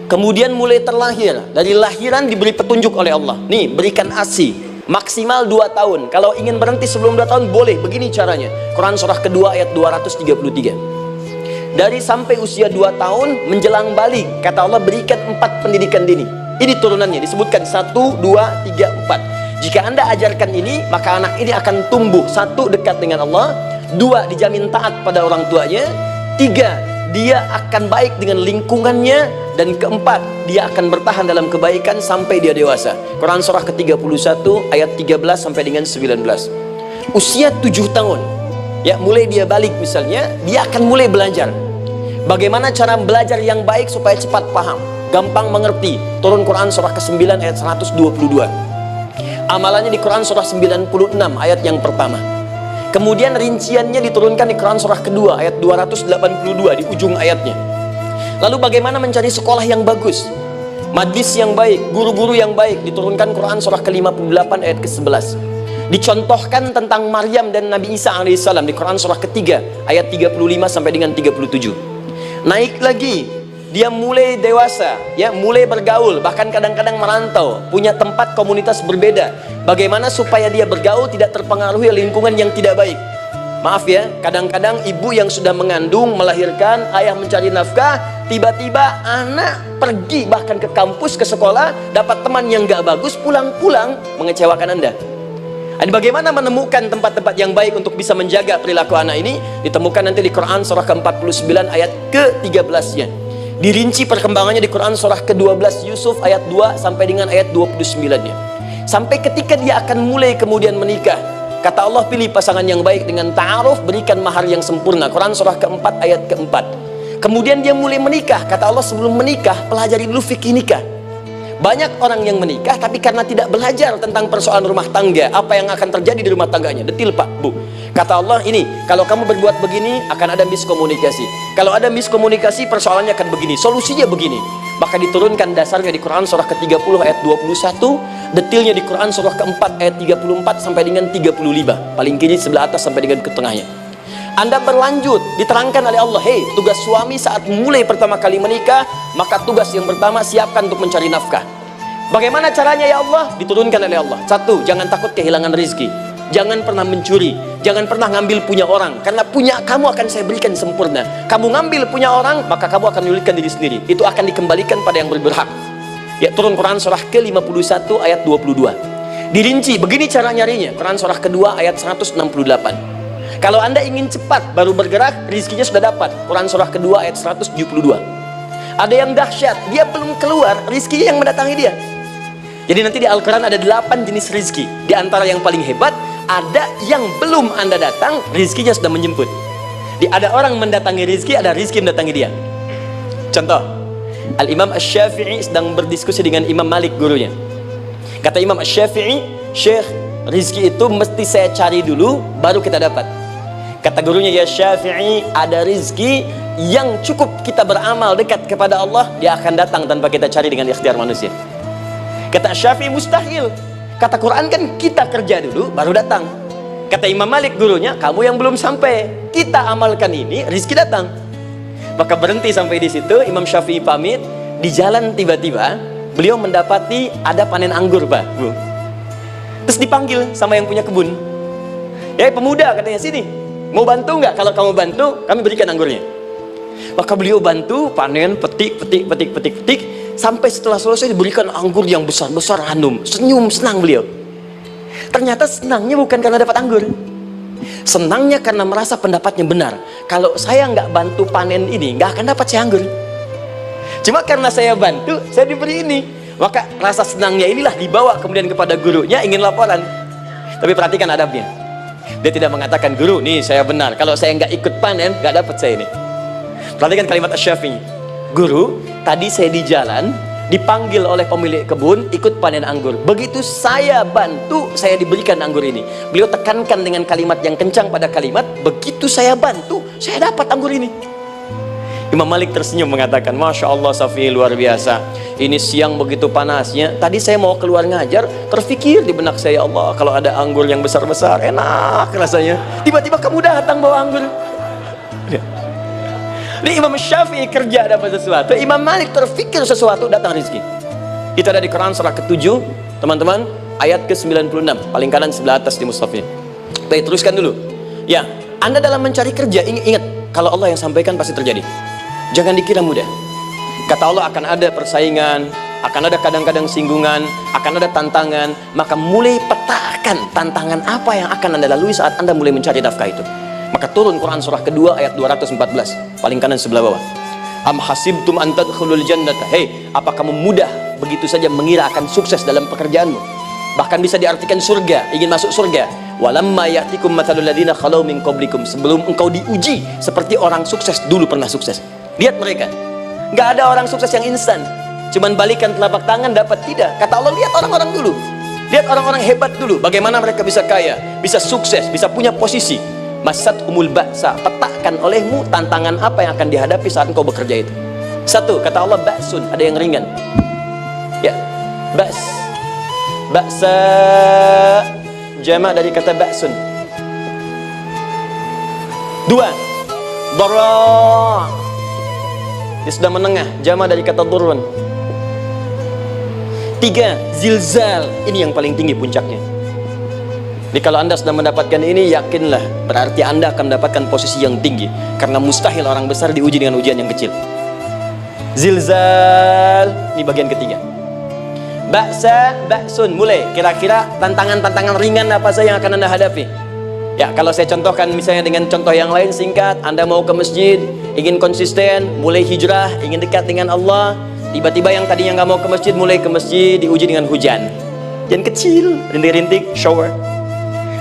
Kemudian mulai terlahir, dari lahiran diberi petunjuk oleh Allah. Nih, berikan ASI maksimal 2 tahun. Kalau ingin berhenti sebelum 2 tahun boleh, begini caranya. Quran surah kedua ayat 233. Dari sampai usia 2 tahun menjelang balik, kata Allah berikan 4 pendidikan dini. Ini turunannya disebutkan 1, 2, 3, 4. Jika Anda ajarkan ini, maka anak ini akan tumbuh. 1, dekat dengan Allah. 2, dijamin taat pada orang tuanya. 3, dia akan baik dengan lingkungannya. Dan keempat, dia akan bertahan dalam kebaikan sampai dia dewasa. Quran surah ke-31 ayat 13 sampai dengan 19. Usia 7 tahun, ya, mulai dia balik misalnya, dia akan mulai belajar bagaimana cara belajar yang baik supaya cepat paham, gampang mengerti. Turun Quran surah ke-9 ayat 122. Amalannya di Quran surah 96 ayat yang pertama. Kemudian rinciannya diturunkan di Quran surah kedua ayat 282 di ujung ayatnya. Lalu bagaimana mencari sekolah yang bagus, majlis yang baik, guru-guru yang baik, diturunkan Quran surah ke-58 ayat ke-11. Dicontohkan tentang Maryam dan Nabi Isa alaihissalam di Quran surah ketiga ayat 35 sampai dengan 37. Naik lagi, dia mulai dewasa, ya, mulai bergaul, bahkan kadang-kadang merantau, punya tempat komunitas berbeda. Bagaimana supaya dia bergaul tidak terpengaruhi lingkungan yang tidak baik. Maaf ya, kadang-kadang ibu yang sudah mengandung, melahirkan, ayah mencari nafkah, tiba-tiba anak pergi bahkan ke kampus, ke sekolah, dapat teman yang gak bagus, pulang-pulang mengecewakan Anda. Dan bagaimana menemukan tempat-tempat yang baik untuk bisa menjaga perilaku anak ini? Ditemukan nanti di Quran surah ke-49 ayat ke-13-nya. Dirinci perkembangannya di Quran surah ke-12 Yusuf ayat 2 sampai dengan ayat 29-nya. Sampai ketika dia akan mulai kemudian menikah, kata Allah, pilih pasangan yang baik dengan ta'aruf, berikan mahar yang sempurna. Quran surah ke-4 ayat ke-4. Kemudian dia mulai menikah, kata Allah, sebelum menikah pelajari dulu fikih nikah. Banyak orang yang menikah tapi karena tidak belajar tentang persoalan rumah tangga, apa yang akan terjadi di rumah tangganya. Detil Pak, Bu. Kata Allah, ini kalau kamu berbuat begini akan ada miskomunikasi. Kalau ada miskomunikasi persoalannya akan begini, solusinya begini. Maka diturunkan dasarnya di Quran surah ke-30 ayat 21, detilnya di Quran surah ke-4 ayat 34 sampai dengan 35, paling kiri sebelah atas sampai dengan ke tengahnya. Anda berlanjut, diterangkan oleh Allah, hei, tugas suami saat mulai pertama kali menikah, maka tugas yang pertama siapkan untuk mencari nafkah. Bagaimana caranya ya Allah? Diturunkan oleh Allah. Satu, jangan takut kehilangan rezeki. Jangan pernah mencuri. Jangan pernah ngambil punya orang. Karena punya kamu akan saya berikan sempurna. Kamu ngambil punya orang, maka kamu akan menyulitkan diri sendiri. Itu akan dikembalikan pada yang berhak. Ya, turun Quran surah ke-51 ayat 22. Dirinci, begini cara nyarinya. Quran surah kedua ayat 168. Kalau Anda ingin cepat baru bergerak, rezekinya sudah dapat. Quran surah kedua ayat 172. Ada yang dahsyat, dia belum keluar, rezekinya yang mendatangi dia. Jadi nanti di Al-Quran ada 8 jenis rizki. Di antara yang paling hebat, ada yang belum Anda datang, rizkinya sudah menjemput. Ada orang mendatangi rizki, ada rizki mendatangi dia. Contoh, Al-Imam Asy-Syafi'i sedang berdiskusi dengan Imam Malik, gurunya. Kata Imam Asy-Syafi'i, Syekh, rizki itu mesti saya cari dulu, baru kita dapat. Kata gurunya, ya Syafi'i, ada rizki yang cukup kita beramal dekat kepada Allah, dia akan datang tanpa kita cari dengan ikhtiar manusia. Kata Syafi'i, mustahil. Kata Quran kan kita kerja dulu baru datang. Kata Imam Malik, gurunya, kamu yang belum sampai, kita amalkan ini, rizki datang. Maka berhenti sampai di situ. Imam Syafi'i pamit. Di jalan tiba-tiba beliau mendapati ada panen anggur, Pak, Bu. Terus dipanggil sama yang punya kebun. Ya pemuda, katanya, sini, mau bantu nggak? Kalau kamu bantu, kami berikan anggurnya. Maka beliau bantu panen, petik. Sampai setelah selesai diberikan anggur yang besar-besar, hanum. Senyum, senang beliau. Ternyata senangnya bukan karena dapat anggur. Senangnya karena merasa pendapatnya benar. Kalau saya nggak bantu panen ini, nggak akan dapat si anggur. Cuma karena saya bantu, saya diberi ini. Maka rasa senangnya inilah dibawa kemudian kepada gurunya, ingin laporan. Tapi perhatikan adabnya. Dia tidak mengatakan, guru, nih saya benar. Kalau saya nggak ikut panen, nggak dapat saya ini. Perhatikan kalimat Asy-Syafi'i. Guru, tadi saya di jalan, dipanggil oleh pemilik kebun, ikut panen anggur. Begitu saya bantu, saya diberikan anggur ini. Beliau tekankan dengan kalimat yang kencang pada kalimat, begitu saya bantu, saya dapat anggur ini. Imam Malik tersenyum mengatakan, Masya Allah Syafi'i, luar biasa. Ini siang begitu panasnya, tadi saya mau keluar ngajar, terfikir di benak saya, Allah, kalau ada anggur yang besar-besar, enak rasanya. Tiba-tiba kamu datang bawa anggur. Ini Imam Syafi'i kerja dapat sesuatu, Imam Malik terfikir sesuatu, datang rezeki. Itu ada di Quran surah ke-7, teman-teman, ayat ke-96, paling kanan sebelah atas di mushafnya. Baik, teruskan dulu. Ya, Anda dalam mencari kerja, ingat, kalau Allah yang sampaikan pasti terjadi. Jangan dikira mudah. Kata Allah akan ada persaingan, akan ada kadang-kadang singgungan, akan ada tantangan. Maka mulai petakan tantangan apa yang akan Anda lalui saat Anda mulai mencari nafkah itu. Maka turun Quran surah kedua ayat 214, paling kanan sebelah bawah. Am hasibtum an tadkhulul jannata. Hei, apa kamu mudah begitu saja mengira akan sukses dalam pekerjaanmu? Bahkan bisa diartikan surga, ingin masuk surga. Walamma ya'tikum mathalul ladzina khalau min qablikum. Sebelum engkau diuji seperti orang sukses dulu pernah sukses. Lihat mereka. Enggak ada orang sukses yang instan. Cuman balikan telapak tangan dapat, tidak. Kata Allah, lihat orang-orang dulu. Lihat orang-orang hebat dulu, bagaimana mereka bisa kaya, bisa sukses, bisa punya posisi. Masat umul ba'sa, petakan olehmu tantangan apa yang akan dihadapi saat engkau bekerja itu. Satu, kata Allah, ba'sun, ada yang ringan. Ya, ba's, ba'sa, jama' dari kata ba'sun. Dua, dara', dia sudah menengah, jama' dari kata durun. Tiga, zilzal, ini yang paling tinggi puncaknya. Jadi kalau Anda sudah mendapatkan ini, yakinlah berarti Anda akan mendapatkan posisi yang tinggi. Karena mustahil orang besar diuji dengan ujian yang kecil. Zilzal, ini bagian ketiga. Ba'sa, ba'sun, mulai. Kira-kira tantangan-tantangan ringan apa saja yang akan Anda hadapi? Ya, kalau saya contohkan misalnya dengan contoh yang lain singkat, Anda mau ke masjid, ingin konsisten, mulai hijrah, ingin dekat dengan Allah. Tiba-tiba yang tadinya nggak mau ke masjid, mulai ke masjid, diuji dengan hujan. Hujan kecil, rintik-rintik, shower.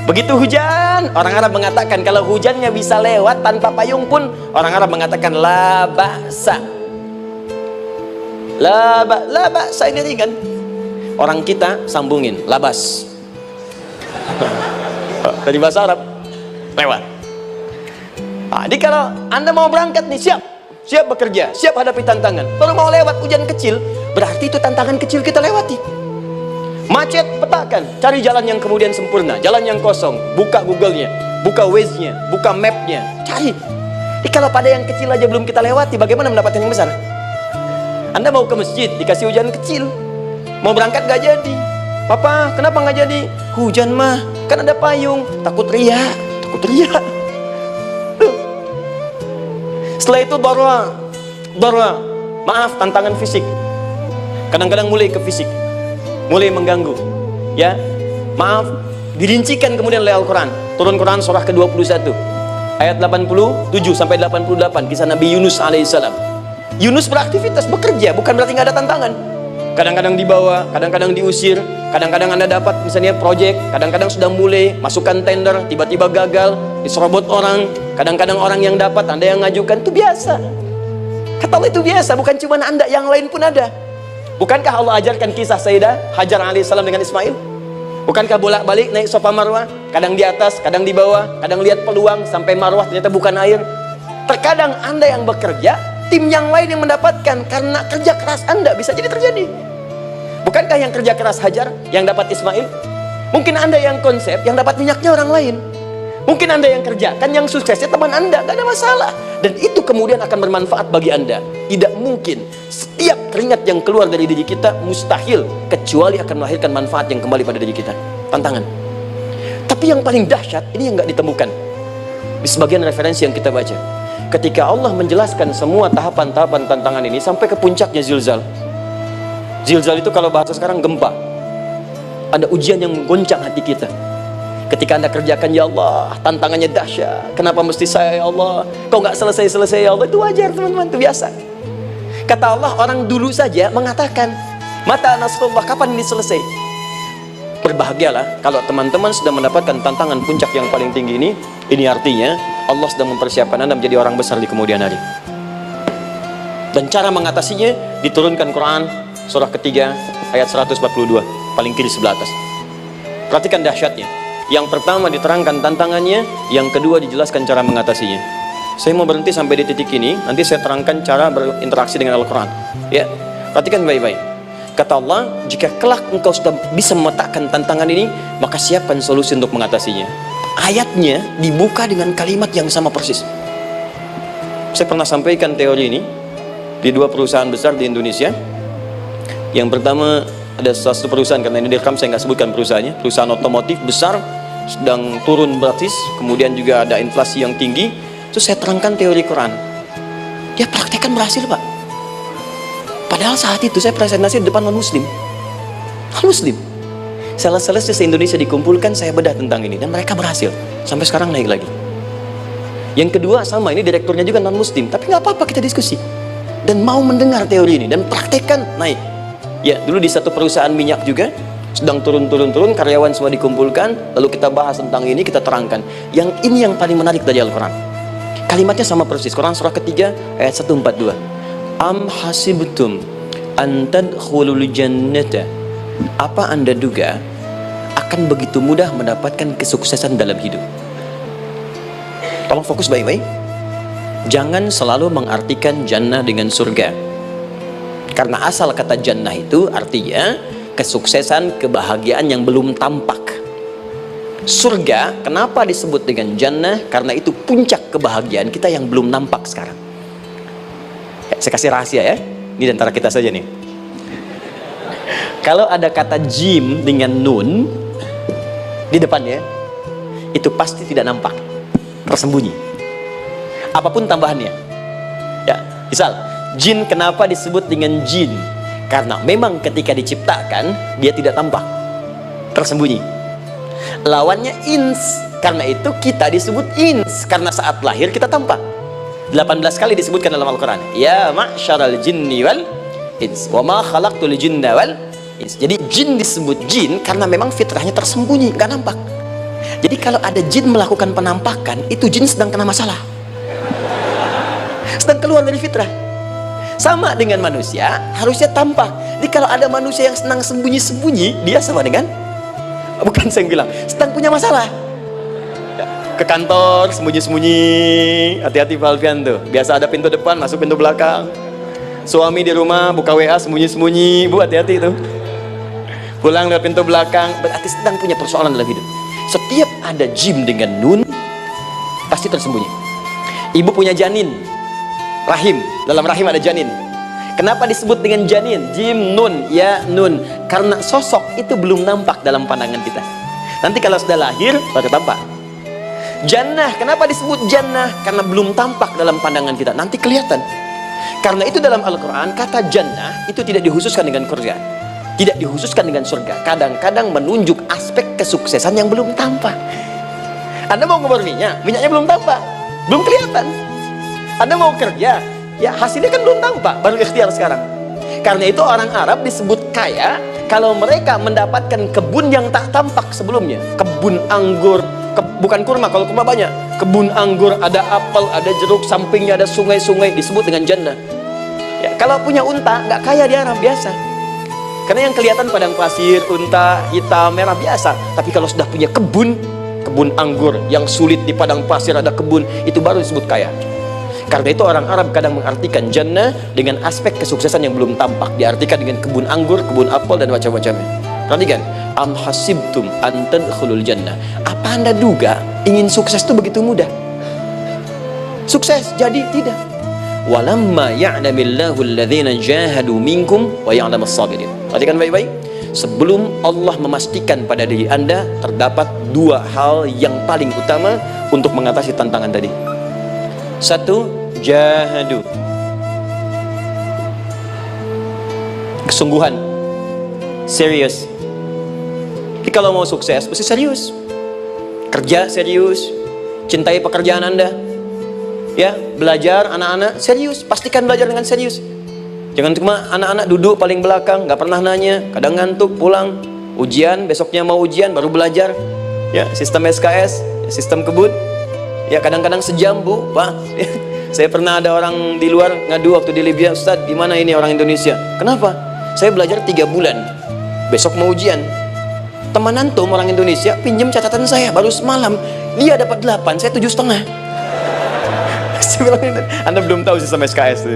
Begitu hujan, orang Arab mengatakan kalau hujannya bisa lewat tanpa payung pun, orang Arab mengatakan la ba'sa. La ba'sa ini ringan. Orang kita sambungin labas. Dari bahasa Arab lewat. Nah, jadi kalau Anda mau berangkat nih, siap bekerja, siap hadapi tantangan. Baru mau lewat hujan kecil, berarti itu tantangan kecil kita lewati. Macet, petakan, cari jalan yang kemudian sempurna, jalan yang kosong, buka Google-nya, buka Waze-nya, buka map-nya, cari. Jadi kalau pada yang kecil aja belum kita lewati, bagaimana mendapatkan yang besar? Anda mau ke masjid, dikasih hujan kecil, Mau berangkat gak jadi. Papa, kenapa gak jadi? Hujan mah, kan ada payung. Takut riak, takut riak. Setelah itu darwa, maaf, tantangan fisik. Kadang-kadang mulai ke fisik, mulai mengganggu. Ya, maaf, dirincikan kemudian oleh Al-Quran. Turun Quran surah ke-21 ayat 87 sampai 88, kisah Nabi Yunus alaihissalam. Yunus beraktivitas, bekerja, bukan berarti nggak ada tantangan. Kadang-kadang dibawa, kadang-kadang diusir, kadang-kadang Anda dapat misalnya proyek, kadang-kadang sudah mulai masukkan tender, tiba-tiba gagal, diserobot orang, kadang-kadang orang yang dapat, Anda yang ngajukan, itu biasa. Kata Allah itu biasa, bukan cuma Anda, yang lain pun ada. Bukankah Allah ajarkan kisah Sayyidah Hajar alaihissalam dengan Ismail? Bukankah bolak-balik naik sofa Marwah, kadang di atas, kadang di bawah, kadang lihat peluang sampai Marwah ternyata bukan air. Terkadang Anda yang bekerja, tim yang lain yang mendapatkan karena kerja keras Anda, bisa jadi terjadi. Bukankah yang kerja keras Hajar yang dapat Ismail? Mungkin Anda yang konsep, yang dapat minyaknya orang lain. Mungkin Anda yang kerja, kan yang suksesnya teman Anda, gak ada masalah. Dan itu kemudian akan bermanfaat bagi Anda. Tidak mungkin setiap keringat yang keluar dari diri kita mustahil, kecuali akan melahirkan manfaat yang kembali pada diri kita. Tantangan. Tapi yang paling dahsyat, ini yang gak ditemukan di sebagian referensi yang kita baca. Ketika Allah menjelaskan semua tahapan-tahapan tantangan ini sampai ke puncaknya zilzal. Zilzal itu kalau bahasa sekarang gempa. Ada ujian yang menggoncang hati kita. Ketika Anda kerjakan, ya Allah, tantangannya dahsyat. Kenapa mesti saya, ya Allah? Kok nggak selesai-selesai, ya Allah? Itu wajar, teman-teman, itu biasa. Kata Allah, orang dulu saja mengatakan, mata nasrullah, kapan ini selesai? Berbahagialah kalau teman-teman sudah mendapatkan tantangan puncak yang paling tinggi ini. Ini artinya Allah sedang mempersiapkan Anda menjadi orang besar di kemudian hari. Dan cara mengatasinya diturunkan Quran surah ketiga ayat 142, paling kiri sebelah atas. Perhatikan dahsyatnya. Yang pertama diterangkan tantangannya, yang kedua dijelaskan cara mengatasinya. Saya mau berhenti sampai di titik ini, nanti saya terangkan cara berinteraksi dengan Al-Quran. Ya, perhatikan baik-baik. Kata Allah, jika kelak engkau sudah bisa memetakan tantangan ini, maka siapkan solusi untuk mengatasinya. Ayatnya dibuka dengan kalimat yang sama persis. Saya pernah sampaikan teori ini di dua perusahaan besar di Indonesia. Yang pertama, ada satu perusahaan, karena ini direkam saya nggak sebutkan perusahaannya, perusahaan otomotif besar, sedang turun gratis, kemudian juga ada inflasi yang tinggi. Terus saya terangkan teori Quran, dia praktekkan berhasil, Pak. Padahal saat itu saya presentasi di depan non-muslim, sales-sales se-Indonesia dikumpulkan, saya bedah tentang ini, dan mereka berhasil, sampai sekarang naik lagi. Yang kedua sama, ini direkturnya juga non-muslim, tapi nggak apa-apa, kita diskusi dan mau mendengar teori ini dan praktekkan, naik. Ya, dulu di satu perusahaan minyak juga sedang turun, karyawan semua dikumpulkan, lalu kita bahas tentang ini, kita terangkan. Yang ini yang paling menarik dari Al-Quran. Kalimatnya sama persis, Quran surah ketiga ayat 142. Am hasibtum an tadkhulul jannata. Apa Anda duga akan begitu mudah mendapatkan kesuksesan dalam hidup? Tolong fokus baik-baik. Jangan selalu mengartikan jannah dengan surga. Karena asal kata jannah itu artinya kesuksesan, kebahagiaan yang belum tampak. Surga, kenapa disebut dengan jannah? Karena itu puncak kebahagiaan kita yang belum nampak sekarang. Ya, saya kasih rahasia ya, ini antara kita saja nih. Kalau ada kata jim dengan nun di depannya, itu pasti tidak nampak, tersembunyi. Apapun tambahannya. Ya, misal jin, kenapa disebut dengan jin? Karena memang ketika diciptakan dia tidak tampak, tersembunyi. Lawannya ins, karena itu kita disebut ins, karena saat lahir kita tampak. 18 kali disebutkan dalam Al-Quran. Ya ma'syaral jinni wal ins, wa ma khalaqtul jinna wal ins. Jadi jin disebut jin karena memang fitrahnya tersembunyi, nggak nampak. Jadi kalau ada jin melakukan penampakan, itu jin sedang kena masalah, sedang keluar dari fitrah. Sama dengan manusia, harusnya tampak. Jadi kalau ada manusia yang senang sembunyi-sembunyi, dia sama dengan, bukan saya bilang, sedang punya masalah. Ke kantor sembunyi-sembunyi, hati-hati Pak Alfian tuh. Biasa ada pintu depan, masuk pintu belakang. Suami di rumah buka WA sembunyi-sembunyi, Bu, hati-hati itu. Pulang lewat pintu belakang, berarti sedang punya persoalan dalam hidup. Setiap ada jim dengan nun, pasti tersembunyi. Ibu punya janin, rahim, dalam rahim ada janin. Kenapa disebut dengan janin? Jim nun, ya nun. Karena sosok itu belum nampak dalam pandangan kita. Nanti kalau sudah lahir baru tampak. Jannah, kenapa disebut jannah? Karena belum tampak dalam pandangan kita. Nanti kelihatan. Karena itu dalam Al-Quran kata jannah itu tidak dikhususkan dengan surga, tidak dikhususkan dengan surga. Kadang-kadang menunjuk aspek kesuksesan yang belum tampak. Anda mau ngubur minyaknya belum tampak, belum kelihatan. Anda mau kerja, ya hasilnya kan belum tampak, baru ikhtiar sekarang. Karena itu orang Arab disebut kaya kalau mereka mendapatkan kebun yang tak tampak sebelumnya. Kebun anggur, bukan kurma, kalau kurma banyak. Kebun anggur, ada apel, ada jeruk, sampingnya ada sungai-sungai, disebut dengan jannah. Ya, kalau punya unta, nggak kaya di Arab, biasa. Karena yang kelihatan padang pasir, unta, hitam, merah, biasa. Tapi kalau sudah punya kebun anggur yang sulit di padang pasir, ada kebun, itu baru disebut kaya. Karena itu orang Arab kadang mengartikan jannah dengan aspek kesuksesan yang belum tampak. Diartikan dengan kebun anggur, kebun apel, dan macam-macamnya. Perhatikan, am hasibtum an tadkhulul jannah. Apa Anda duga ingin sukses itu begitu mudah? Sukses jadi tidak. Walamma ya'lamillahu alladhina jahadu minkum wa ya'lamas sabirin. Perhatikan baik-baik. Sebelum Allah memastikan pada diri Anda terdapat dua hal yang paling utama untuk mengatasi tantangan tadi. Satu, jahadu, kesungguhan, serius. Jadi kalau mau sukses mesti serius, kerja serius, cintai pekerjaan Anda, ya, belajar anak-anak serius, pastikan belajar dengan serius. Jangan cuma anak-anak duduk paling belakang, nggak pernah nanya, kadang ngantuk, pulang, ujian, besoknya mau ujian baru belajar, ya, sistem SKS, sistem kebut. Ya kadang-kadang sejam bu, Pak. Saya pernah ada orang di luar ngadu waktu di Libya, Ustadz, di mana ini orang Indonesia? Kenapa? Saya belajar 3 bulan, besok mau ujian. Teman antum orang Indonesia pinjam catatan saya baru semalam, dia dapat 8, saya 7,5. Saya bilang, Anda belum tahu sistem SKS itu.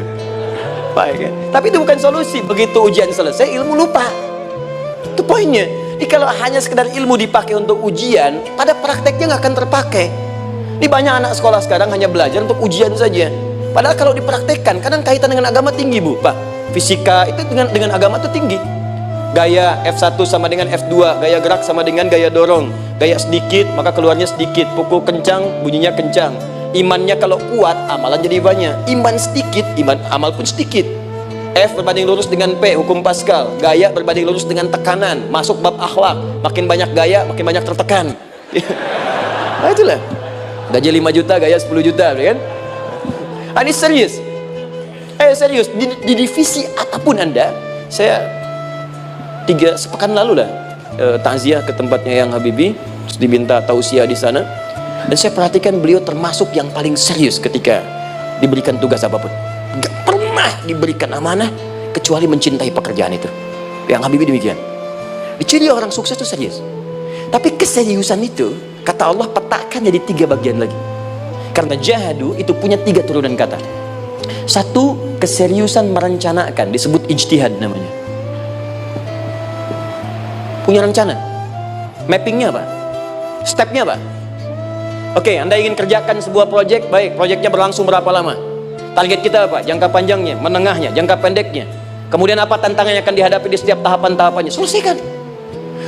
Baik, ya? Tapi itu bukan solusi. Begitu ujian selesai, ilmu lupa. Itu poinnya. Jadi kalau hanya sekedar ilmu dipakai untuk ujian, pada prakteknya nggak akan terpakai. Ini banyak anak sekolah sekarang hanya belajar untuk ujian saja. Padahal kalau dipraktekkan, kadang kaitan dengan agama tinggi bu, Pak. Fisika itu dengan agama itu tinggi. Gaya F1 sama dengan F2, gaya gerak sama dengan gaya dorong. Gaya sedikit, maka keluarnya sedikit. Pukul kencang, bunyinya kencang. Imannya kalau kuat, amalan jadi banyak. Iman sedikit, amal pun sedikit. F berbanding lurus dengan P, hukum Pascal. Gaya berbanding lurus dengan tekanan. Masuk bab akhlak. Makin banyak gaya, makin banyak tertekan. Nah itulah. Gaji 5 juta, gaya 10 juta, kan? Ini serius. Serius. Di divisi apapun Anda, saya 3 sepekan lalu lah takziah ke tempatnya yang Habibie, terus diminta tausiah di sana, dan saya perhatikan beliau termasuk yang paling serius ketika diberikan tugas apapun. Gak pernah diberikan amanah kecuali mencintai pekerjaan itu. Yang Habibie demikian. Ciri orang sukses itu serius. Tapi keseriusan itu, kata Allah, petakan jadi 3 bagian lagi. Karena jahadu itu punya 3 turunan kata. Satu, keseriusan merencanakan, disebut ijtihad namanya. Punya rencana. Mappingnya apa? Stepnya apa? Oke, Anda ingin kerjakan sebuah proyek, baik, proyeknya berlangsung berapa lama? Target kita apa? Jangka panjangnya, menengahnya, jangka pendeknya. Kemudian apa tantangan yang akan dihadapi di setiap tahapan-tahapannya? Selesaikan.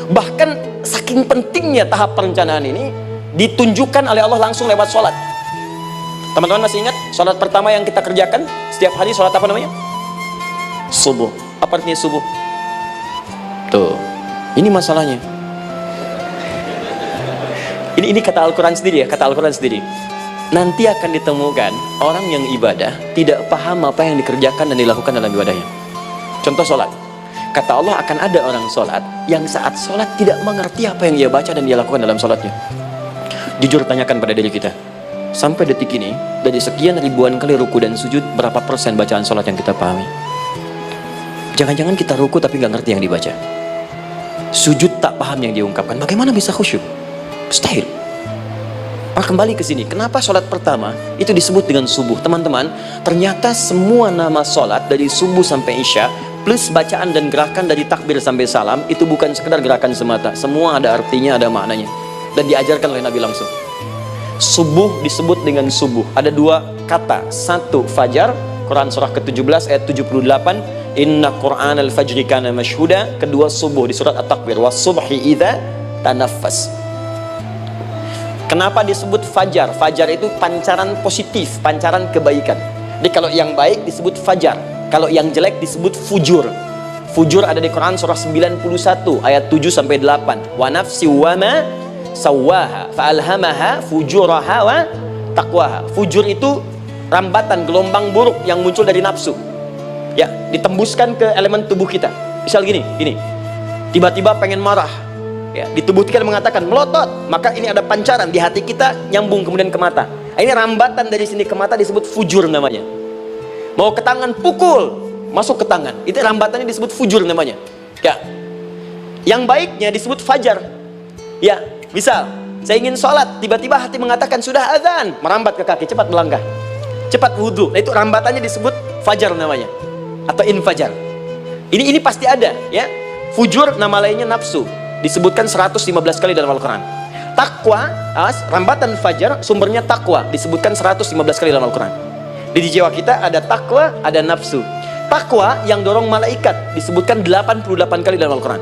Bahkan saking pentingnya tahap perencanaan ini ditunjukkan oleh Allah langsung lewat sholat. Teman-teman masih ingat sholat pertama yang kita kerjakan setiap hari, sholat apa namanya? Subuh. Apa artinya subuh? Tuh, ini masalahnya. Ini kata Al-Quran sendiri ya, kata Al-Quran sendiri. Nanti akan ditemukan orang yang ibadah tidak paham apa yang dikerjakan dan dilakukan dalam ibadahnya. Contoh sholat. Kata Allah akan ada orang sholat yang saat sholat tidak mengerti apa yang dia baca dan dia lakukan dalam sholatnya. Jujur tanyakan pada diri kita, sampai detik ini dari sekian ribuan kali ruku dan sujud, berapa persen bacaan sholat yang kita pahami? Jangan-jangan kita ruku tapi nggak ngerti yang dibaca. Sujud tak paham yang diungkapkan, bagaimana bisa khusyuk? Mustahil. Kembali ke sini, kenapa sholat pertama itu disebut dengan subuh? Teman-teman, ternyata semua nama sholat dari subuh sampai isya plus bacaan dan gerakan dari takbir sampai salam itu bukan sekedar gerakan semata. Semua ada artinya, ada maknanya, dan diajarkan oleh Nabi langsung. Subuh disebut dengan subuh. Ada 2 kata. Satu, fajar, Quran surah ke-17 ayat 78. Inna Qur'an al-fajri kana mashhuda. Kedua subuh di surat At-Takwir. Was-subhi idza tanaffas. Kenapa disebut fajar? Fajar itu pancaran positif, pancaran kebaikan. Jadi kalau yang baik disebut fajar, kalau yang jelek disebut fujur. Fujur ada di Quran surah 91 ayat 7 sampai 8. Wa nafsi wa ma sawwaha fa'alhamaha fujuraha wa taqwaha. Fujur itu rambatan gelombang buruk yang muncul dari nafsu. Ya, ditembuskan ke elemen tubuh kita. Misal gini. Tiba-tiba pengen marah. Ya, di tubuh kita mengatakan melotot, maka ini ada pancaran di hati kita nyambung kemudian ke mata. Ini rambatan dari sini ke mata disebut fujur namanya. Mau ke tangan pukul, masuk ke tangan. Itu rambatannya disebut fujur namanya. Ya. Yang baiknya disebut fajar. Ya, misal saya ingin sholat, tiba-tiba hati mengatakan sudah azan, merambat ke kaki, cepat melangkah, cepat wudhu. Nah, itu rambatannya disebut fajar namanya, atau infajar. Ini pasti ada, ya. Fujur nama lainnya nafsu, disebutkan 115 kali dalam Al-Quran. Takwa, rambatan fajar sumbernya takwa, disebutkan 115 kali dalam Al-Quran. Di jiwa kita ada takwa, ada nafsu. Takwa yang dorong malaikat disebutkan 88 kali dalam Al-Quran.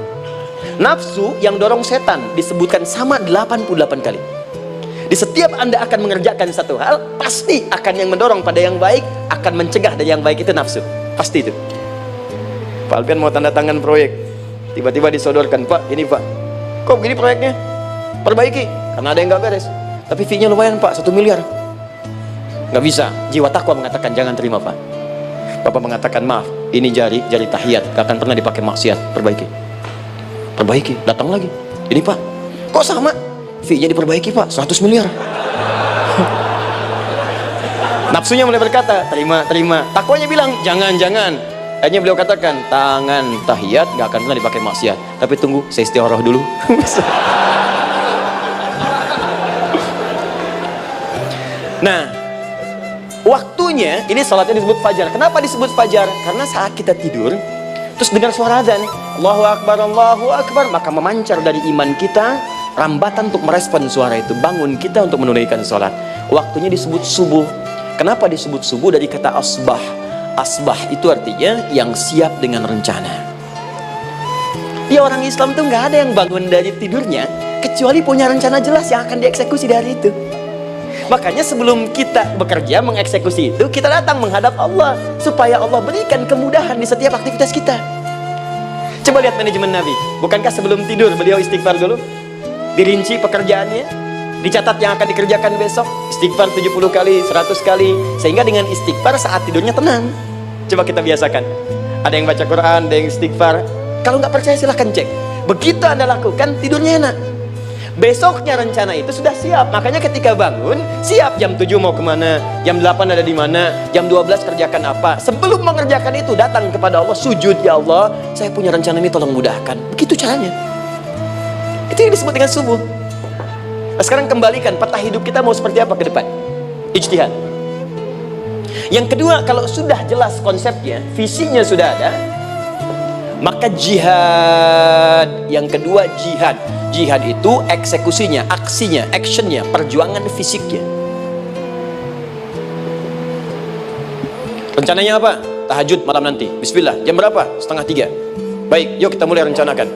Nafsu yang dorong setan disebutkan sama 88 kali. Di setiap Anda akan mengerjakan satu hal, pasti akan yang mendorong pada yang baik, akan mencegah dari yang baik itu nafsu. Pasti itu. Pak Alpian mau tanda tangan proyek, tiba-tiba disodorkan, Pak, ini Pak, kok begini proyeknya? Perbaiki, karena ada yang nggak beres. Tapi fee-nya lumayan Pak, 1 miliar. Nggak bisa, jiwa takwa mengatakan jangan terima Pak. Bapak mengatakan maaf, ini jari tahiyat, gak akan pernah dipakai maksiat, perbaiki, datang lagi. Ini Pak, kok sama? Fee-nya diperbaiki Pak, 100 miliar. Nafsunya mulai berkata, terima. Takwanya bilang, jangan. Akhirnya beliau katakan, tangan tahiyat gak akan pernah dipakai maksiat. Tapi tunggu, saya istiqoroh dulu. Nah, waktunya, ini salatnya disebut fajar. Kenapa disebut fajar? Karena saat kita tidur, terus dengar suara azan, Allahu Akbar, maka memancar dari iman kita rambatan untuk merespon suara itu, bangun kita untuk menunaikan sholat. Waktunya disebut subuh. Kenapa disebut subuh? Dari kata asbah. Asbah itu artinya yang siap dengan rencana. Ya, orang Islam tuh nggak ada yang bangun dari tidurnya kecuali punya rencana jelas yang akan dieksekusi dari itu. Makanya sebelum kita bekerja mengeksekusi itu, kita datang menghadap Allah supaya Allah berikan kemudahan di setiap aktivitas kita. Coba lihat manajemen Nabi. Bukankah sebelum tidur beliau istighfar dulu? Dirinci pekerjaannya, dicatat yang akan dikerjakan besok, istighfar 70 kali, 100 kali, sehingga dengan istighfar saat tidurnya tenang. Coba kita biasakan. Ada yang baca Quran, ada yang istighfar. Kalau nggak percaya silahkan cek. Begitu Anda lakukan, tidurnya enak. Besoknya rencana itu sudah siap. Makanya ketika bangun, siap jam 7 mau kemana, jam 8 ada di mana, jam 12 kerjakan apa. Sebelum mengerjakan itu, datang kepada Allah, sujud, ya Allah, saya punya rencana ini, tolong mudahkan. Begitu caranya. Itu yang disebut dengan subuh. Nah, sekarang kembalikan peta hidup kita mau seperti apa ke depan. Ijtihad. Yang kedua, kalau sudah jelas konsepnya, visinya sudah ada, maka jihad. Yang kedua, jihad. Jihad itu eksekusinya, aksinya, actionnya, perjuangan fisiknya. Rencananya apa? Tahajud malam nanti. Bismillah. Jam berapa? 2:30. Baik, yuk kita mulai rencanakan.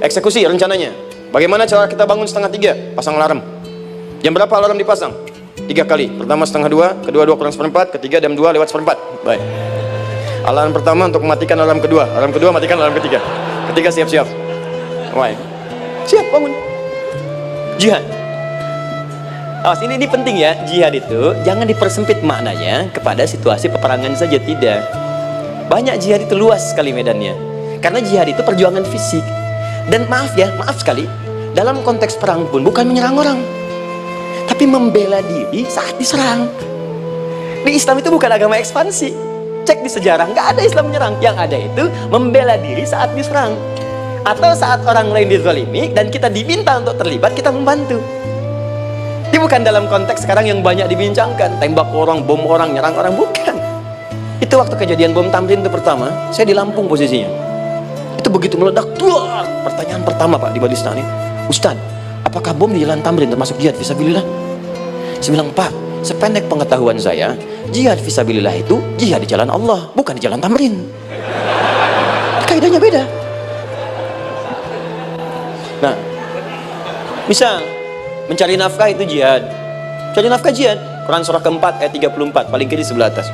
Eksekusi rencananya. Bagaimana cara kita bangun 2:30? Pasang alarm. Jam berapa alarm dipasang? 3 kali. Pertama 1:30, kedua 2 kurang 1/4, ketiga jam 2 lewat 1/4. Baik. Alarm pertama untuk mematikan alarm kedua. Alarm kedua matikan alarm ketiga. Ketiga siap-siap. Baik. Siap bangun. Jihad. Awas, ini penting ya. Jihad itu jangan dipersempit maknanya kepada situasi peperangan saja, tidak. Banyak jihad itu luas sekali medannya. Karena jihad itu perjuangan fisik. Dan maaf sekali, dalam konteks perang pun bukan menyerang orang, tapi membela diri saat diserang. Di Islam itu bukan agama ekspansi. Cek di sejarah, nggak ada Islam menyerang. Yang ada itu membela diri saat diserang. Atau saat orang lain dizalimi dan kita diminta untuk terlibat, kita membantu. Ini bukan dalam konteks sekarang yang banyak dibincangkan, tembak orang, bom orang, nyerang orang, bukan. Itu waktu kejadian bom Tamrin itu pertama, saya di Lampung posisinya. Itu begitu meledak, tuar. Pertanyaan pertama Pak di Badistan ini, Ustadz, apakah bom di Jalan Tamrin termasuk jihad fisabilillah? Saya bilang, Pak, sependek pengetahuan saya, jihad fisabilillah itu jihad di jalan Allah, bukan di Jalan Tamrin. kaidahnya beda. Nah, misal mencari nafkah itu jihad. Cari nafkah jihad. Quran surah keempat ayat 34, paling kiri sebelah atas.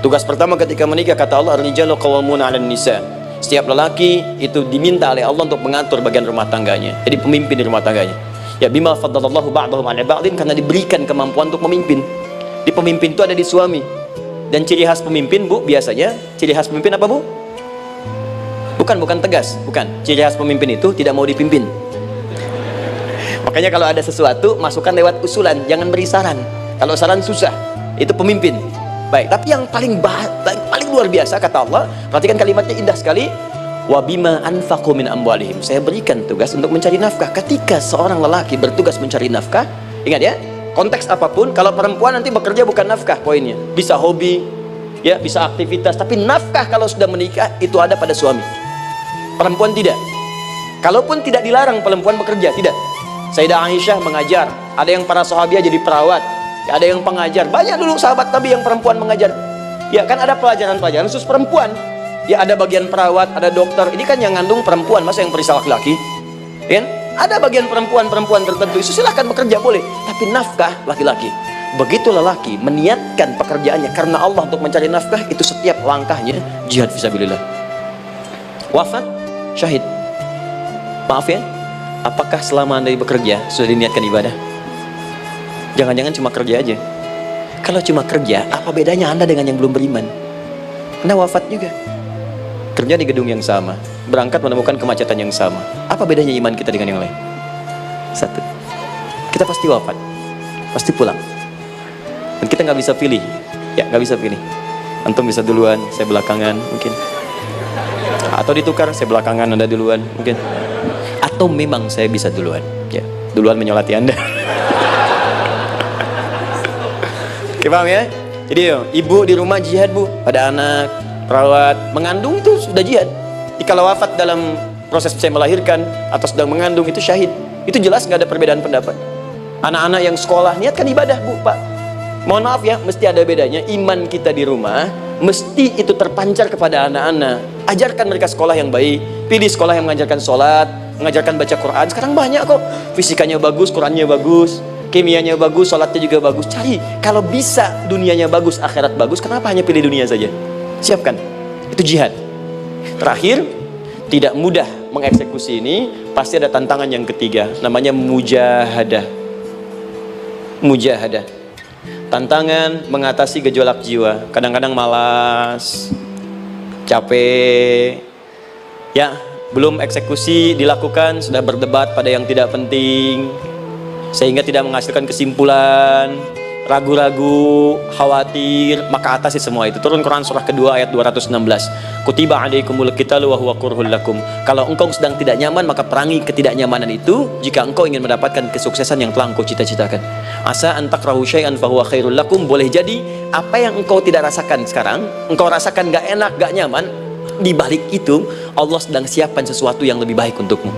Tugas pertama ketika menikah, kata Allah, ar-rijalu qawwamuna 'alan nisa. Setiap lelaki itu diminta oleh Allah untuk mengatur bagian rumah tangganya. Jadi pemimpin di rumah tangganya. Ya bima faddalallahu ba'dahum 'ala ba'din, karena diberikan kemampuan untuk memimpin. Di pemimpin itu ada di suami. Dan ciri khas pemimpin, Bu, biasanya ciri khas pemimpin apa, Bu? Bukan tegas, bukan. Ciri khas pemimpin itu tidak mau dipimpin. Makanya kalau ada sesuatu, masukkan lewat usulan, jangan beri saran. Kalau saran susah, itu pemimpin. Baik, tapi yang paling luar biasa kata Allah, perhatikan kalimatnya indah sekali. Wa bima anfaqu min amwalihim. Saya berikan tugas untuk mencari nafkah. Ketika seorang lelaki bertugas mencari nafkah, ingat ya, konteks apapun, kalau perempuan nanti bekerja bukan nafkah poinnya. Bisa hobi, ya, bisa aktivitas, tapi nafkah kalau sudah menikah itu ada pada suami. Perempuan tidak. Kalaupun tidak dilarang perempuan bekerja, tidak. Sayyidah Aisyah mengajar, ada yang para sahabiah jadi perawat, ada yang pengajar. Banyak dulu sahabat Nabi yang perempuan mengajar. Ya kan ada pelajaran-pelajaran khusus perempuan. Ya ada bagian perawat, ada dokter. Ini kan yang ngandung perempuan, masa yang periksa laki-laki? Kan? Ada bagian perempuan tertentu. Itu silahkan bekerja boleh, tapi nafkah laki-laki. Begitu lelaki meniatkan pekerjaannya karena Allah untuk mencari nafkah, itu setiap langkahnya jihad fisabilillah. Wafat, syahid. Maaf ya, apakah selama Anda bekerja sudah diniatkan ibadah? Jangan-jangan cuma kerja aja. Kalau cuma kerja, apa bedanya Anda dengan yang belum beriman? Anda wafat juga, kerja di gedung yang sama, berangkat menemukan kemacetan yang sama. Apa bedanya iman kita dengan yang lain? Satu, kita pasti wafat, pasti pulang. Dan kita nggak bisa pilih, ya nggak bisa pilih. Antum bisa duluan, saya belakangan mungkin. Atau ditukar, saya belakangan, Anda duluan mungkin. Atau memang saya bisa duluan, ya duluan menyolati Anda. Oke, paham ya? Jadi ibu di rumah jihad, Bu, pada anak, perawat, mengandung tuh sudah jihad. Kalau wafat dalam proses saya melahirkan atau sedang mengandung itu syahid. Itu jelas nggak ada perbedaan pendapat. Anak-anak yang sekolah niatkan ibadah, Bu, Pak. Mohon maaf ya, mesti ada bedanya. Iman kita di rumah mesti itu terpancar kepada anak-anak. Ajarkan mereka sekolah yang baik. Pilih sekolah yang mengajarkan sholat, mengajarkan baca Quran. Sekarang banyak kok, fisikanya bagus, Qurannya bagus, kimianya bagus, sholatnya juga bagus. Cari, kalau bisa dunianya bagus, akhirat bagus, kenapa hanya pilih dunia saja? Siapkan, itu jihad. Terakhir, tidak mudah mengeksekusi ini, pasti ada tantangan yang ketiga, namanya mujahadah. Mujahadah, tantangan mengatasi gejolak jiwa. Kadang-kadang malas, capek, ya belum eksekusi dilakukan, sudah berdebat pada yang tidak penting, sehingga tidak menghasilkan kesimpulan, ragu-ragu, khawatir. Maka atasi semua itu. Turun Quran surah kedua ayat 216. Kutiba alaikumul qitalu wa huwa kurhul lakum. Kalau engkau sedang tidak nyaman, maka perangi ketidaknyamanan itu jika engkau ingin mendapatkan kesuksesan yang telah engkau cita-citakan. Asa an takrahu syai'an fa huwa khairul lakum. Boleh jadi apa yang engkau tidak rasakan sekarang, engkau rasakan gak enak, gak nyaman, di balik itu Allah sedang siapkan sesuatu yang lebih baik untukmu.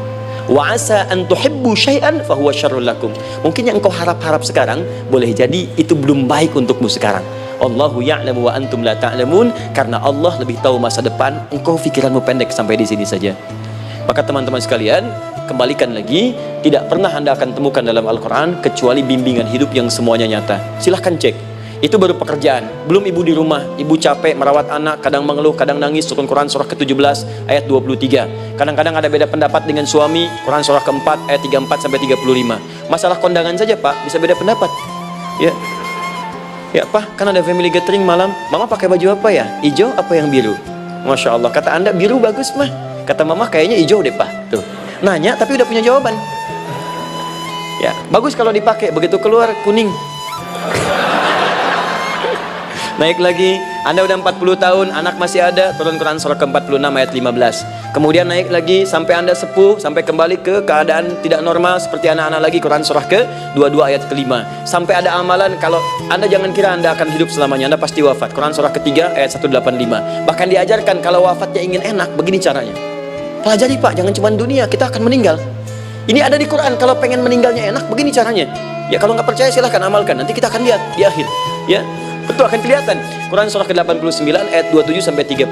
Wa asa an tuhibbu syai'an fa huwa syarrul lakum. Mungkin yang engkau harap-harap sekarang boleh jadi itu belum baik untukmu sekarang. Allahu ya'lamu wa antum la ta'lamun. Karena Allah lebih tahu masa depan, engkau pikiranmu pendek sampai di sini saja. Maka teman-teman sekalian, kembalikan lagi, tidak pernah Anda akan temukan dalam Al-Quran kecuali bimbingan hidup yang semuanya nyata. Silahkan cek. Itu baru pekerjaan, belum ibu di rumah, ibu capek merawat anak, kadang mengeluh, kadang nangis. Turun Quran surah ke-17 ayat 23. Kadang-kadang ada beda pendapat dengan suami, Quran surah ke-4 ayat 34 sampai 35. Masalah kondangan saja, Pak, bisa beda pendapat. Ya. Ya, Pak, kan ada family gathering malam, Mama pakai baju apa ya? Hijau apa yang biru? Masya Allah, kata Anda biru bagus, Mah. Kata Mama kayaknya hijau deh, Pak. Tuh. Nanya tapi udah punya jawaban. Ya, bagus kalau dipakai, begitu keluar kuning. Naik lagi, Anda udah 40 tahun, anak masih ada, turun Quran surah ke-46 ayat 15. Kemudian naik lagi sampai Anda sepuh, sampai kembali ke keadaan tidak normal seperti anak-anak lagi, Quran surah ke-22 ayat ke-5. Sampai ada amalan, kalau Anda jangan kira Anda akan hidup selamanya, Anda pasti wafat. Quran surah ke-3 ayat 185. Bahkan diajarkan kalau wafatnya ingin enak, begini caranya. Pelajari, Pak, jangan cuma dunia, kita akan meninggal. Ini ada di Quran, kalau pengen meninggalnya enak, begini caranya. Ya kalau nggak percaya silahkan amalkan, nanti kita akan lihat di akhir. Ya. Tentu akan kelihatan. Quran surah ke-89 ayat 27 sampai 30.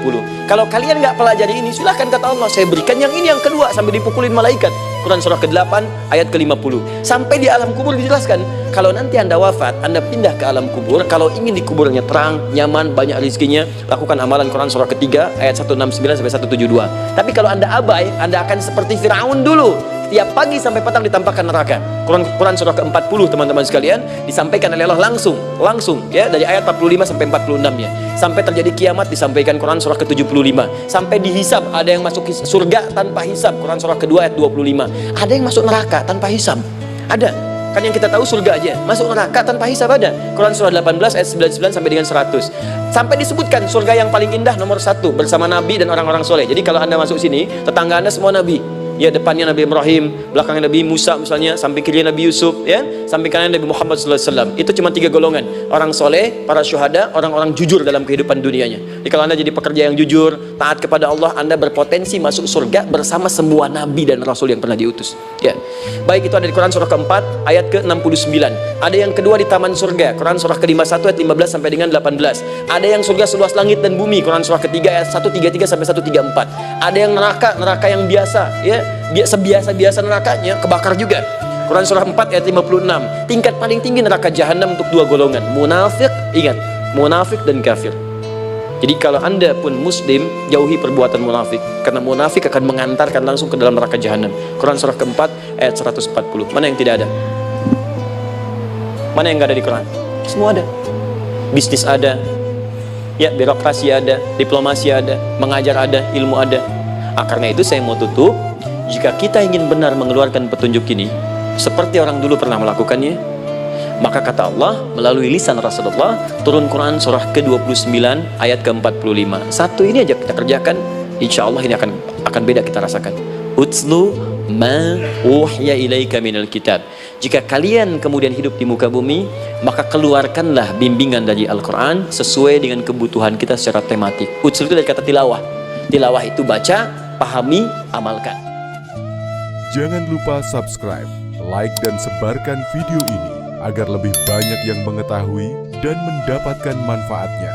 Kalau kalian nggak pelajari ini, silahkan kata Allah, saya berikan yang ini yang kedua sampai dipukulin malaikat. Quran surah ke-8 ayat ke-50. Sampai di alam kubur dijelaskan, kalau nanti Anda wafat, Anda pindah ke alam kubur, kalau ingin di kuburnya terang, nyaman, banyak rezekinya, lakukan amalan Quran surah ketiga ayat 169 sampai 172. Tapi kalau Anda abai, Anda akan seperti Firaun dulu. Tiap pagi sampai petang ditampakkan neraka. Quran surah ke-40 teman-teman sekalian disampaikan oleh Allah langsung ya, dari ayat 45 sampai 46 ya. Sampai terjadi kiamat disampaikan Quran surah ke-75. Sampai dihisab, ada yang masuk surga tanpa hisab, Quran surah kedua ayat 25. Ada yang masuk neraka tanpa hisab. Ada. Kan yang kita tahu surga aja, masuk neraka tanpa hisab ada. Quran surah 18 ayat 99 sampai dengan 100. Sampai disebutkan surga yang paling indah nomor 1 bersama Nabi dan orang-orang soleh. Jadi kalau Anda masuk sini, tetangga Anda semua Nabi. Ya, depannya Nabi Ibrahim, belakangnya Nabi Musa misalnya, samping kiri Nabi Yusuf, ya, samping kanan Nabi Muhammad SAW. Itu cuma 3 golongan: orang soleh, para syuhada, orang-orang jujur dalam kehidupan dunianya. Jadi kalau Anda jadi pekerja yang jujur, taat kepada Allah, Anda berpotensi masuk surga bersama semua Nabi dan Rasul yang pernah diutus. Ya, baik itu ada di Quran surah ke-4 ayat ke-69. Ada yang kedua di taman surga, Quran surah ke-51 ayat 15 sampai dengan 18. Ada yang surga seluas langit dan bumi, Quran surah ketiga ayat 133 sampai 134. Ada yang neraka yang biasa, ya, sebiasa-biasa nerakanya kebakar juga. Quran surah 4 ayat 56. Tingkat paling tinggi neraka jahanam untuk 2 golongan, munafik, ingat, munafik dan kafir. Jadi kalau Anda pun muslim, jauhi perbuatan munafik, karena munafik akan mengantarkan langsung ke dalam neraka jahanam. Quran surah ke-4 ayat 140. Mana yang tidak ada? Mana yang nggak ada di Quran? Semua ada. Bisnis ada, ya, birokrasi ada, diplomasi ada, mengajar ada, ilmu ada. Karena itu saya mau tutup, jika kita ingin benar mengeluarkan petunjuk ini seperti orang dulu pernah melakukannya, maka kata Allah melalui lisan Rasulullah, turun Quran surah ke-29 ayat ke-45. Satu ini aja kita kerjakan, insya Allah ini akan beda kita rasakan. Utslu ma uhya ilaika minal kitab. Jika kalian kemudian hidup di muka bumi, maka keluarkanlah bimbingan dari Al-Quran sesuai dengan kebutuhan kita secara tematik. Utslu itu dari kata tilawah. Tilawah itu baca, pahami, amalkan. Jangan lupa subscribe, like, dan sebarkan video ini agar lebih banyak yang mengetahui dan mendapatkan manfaatnya.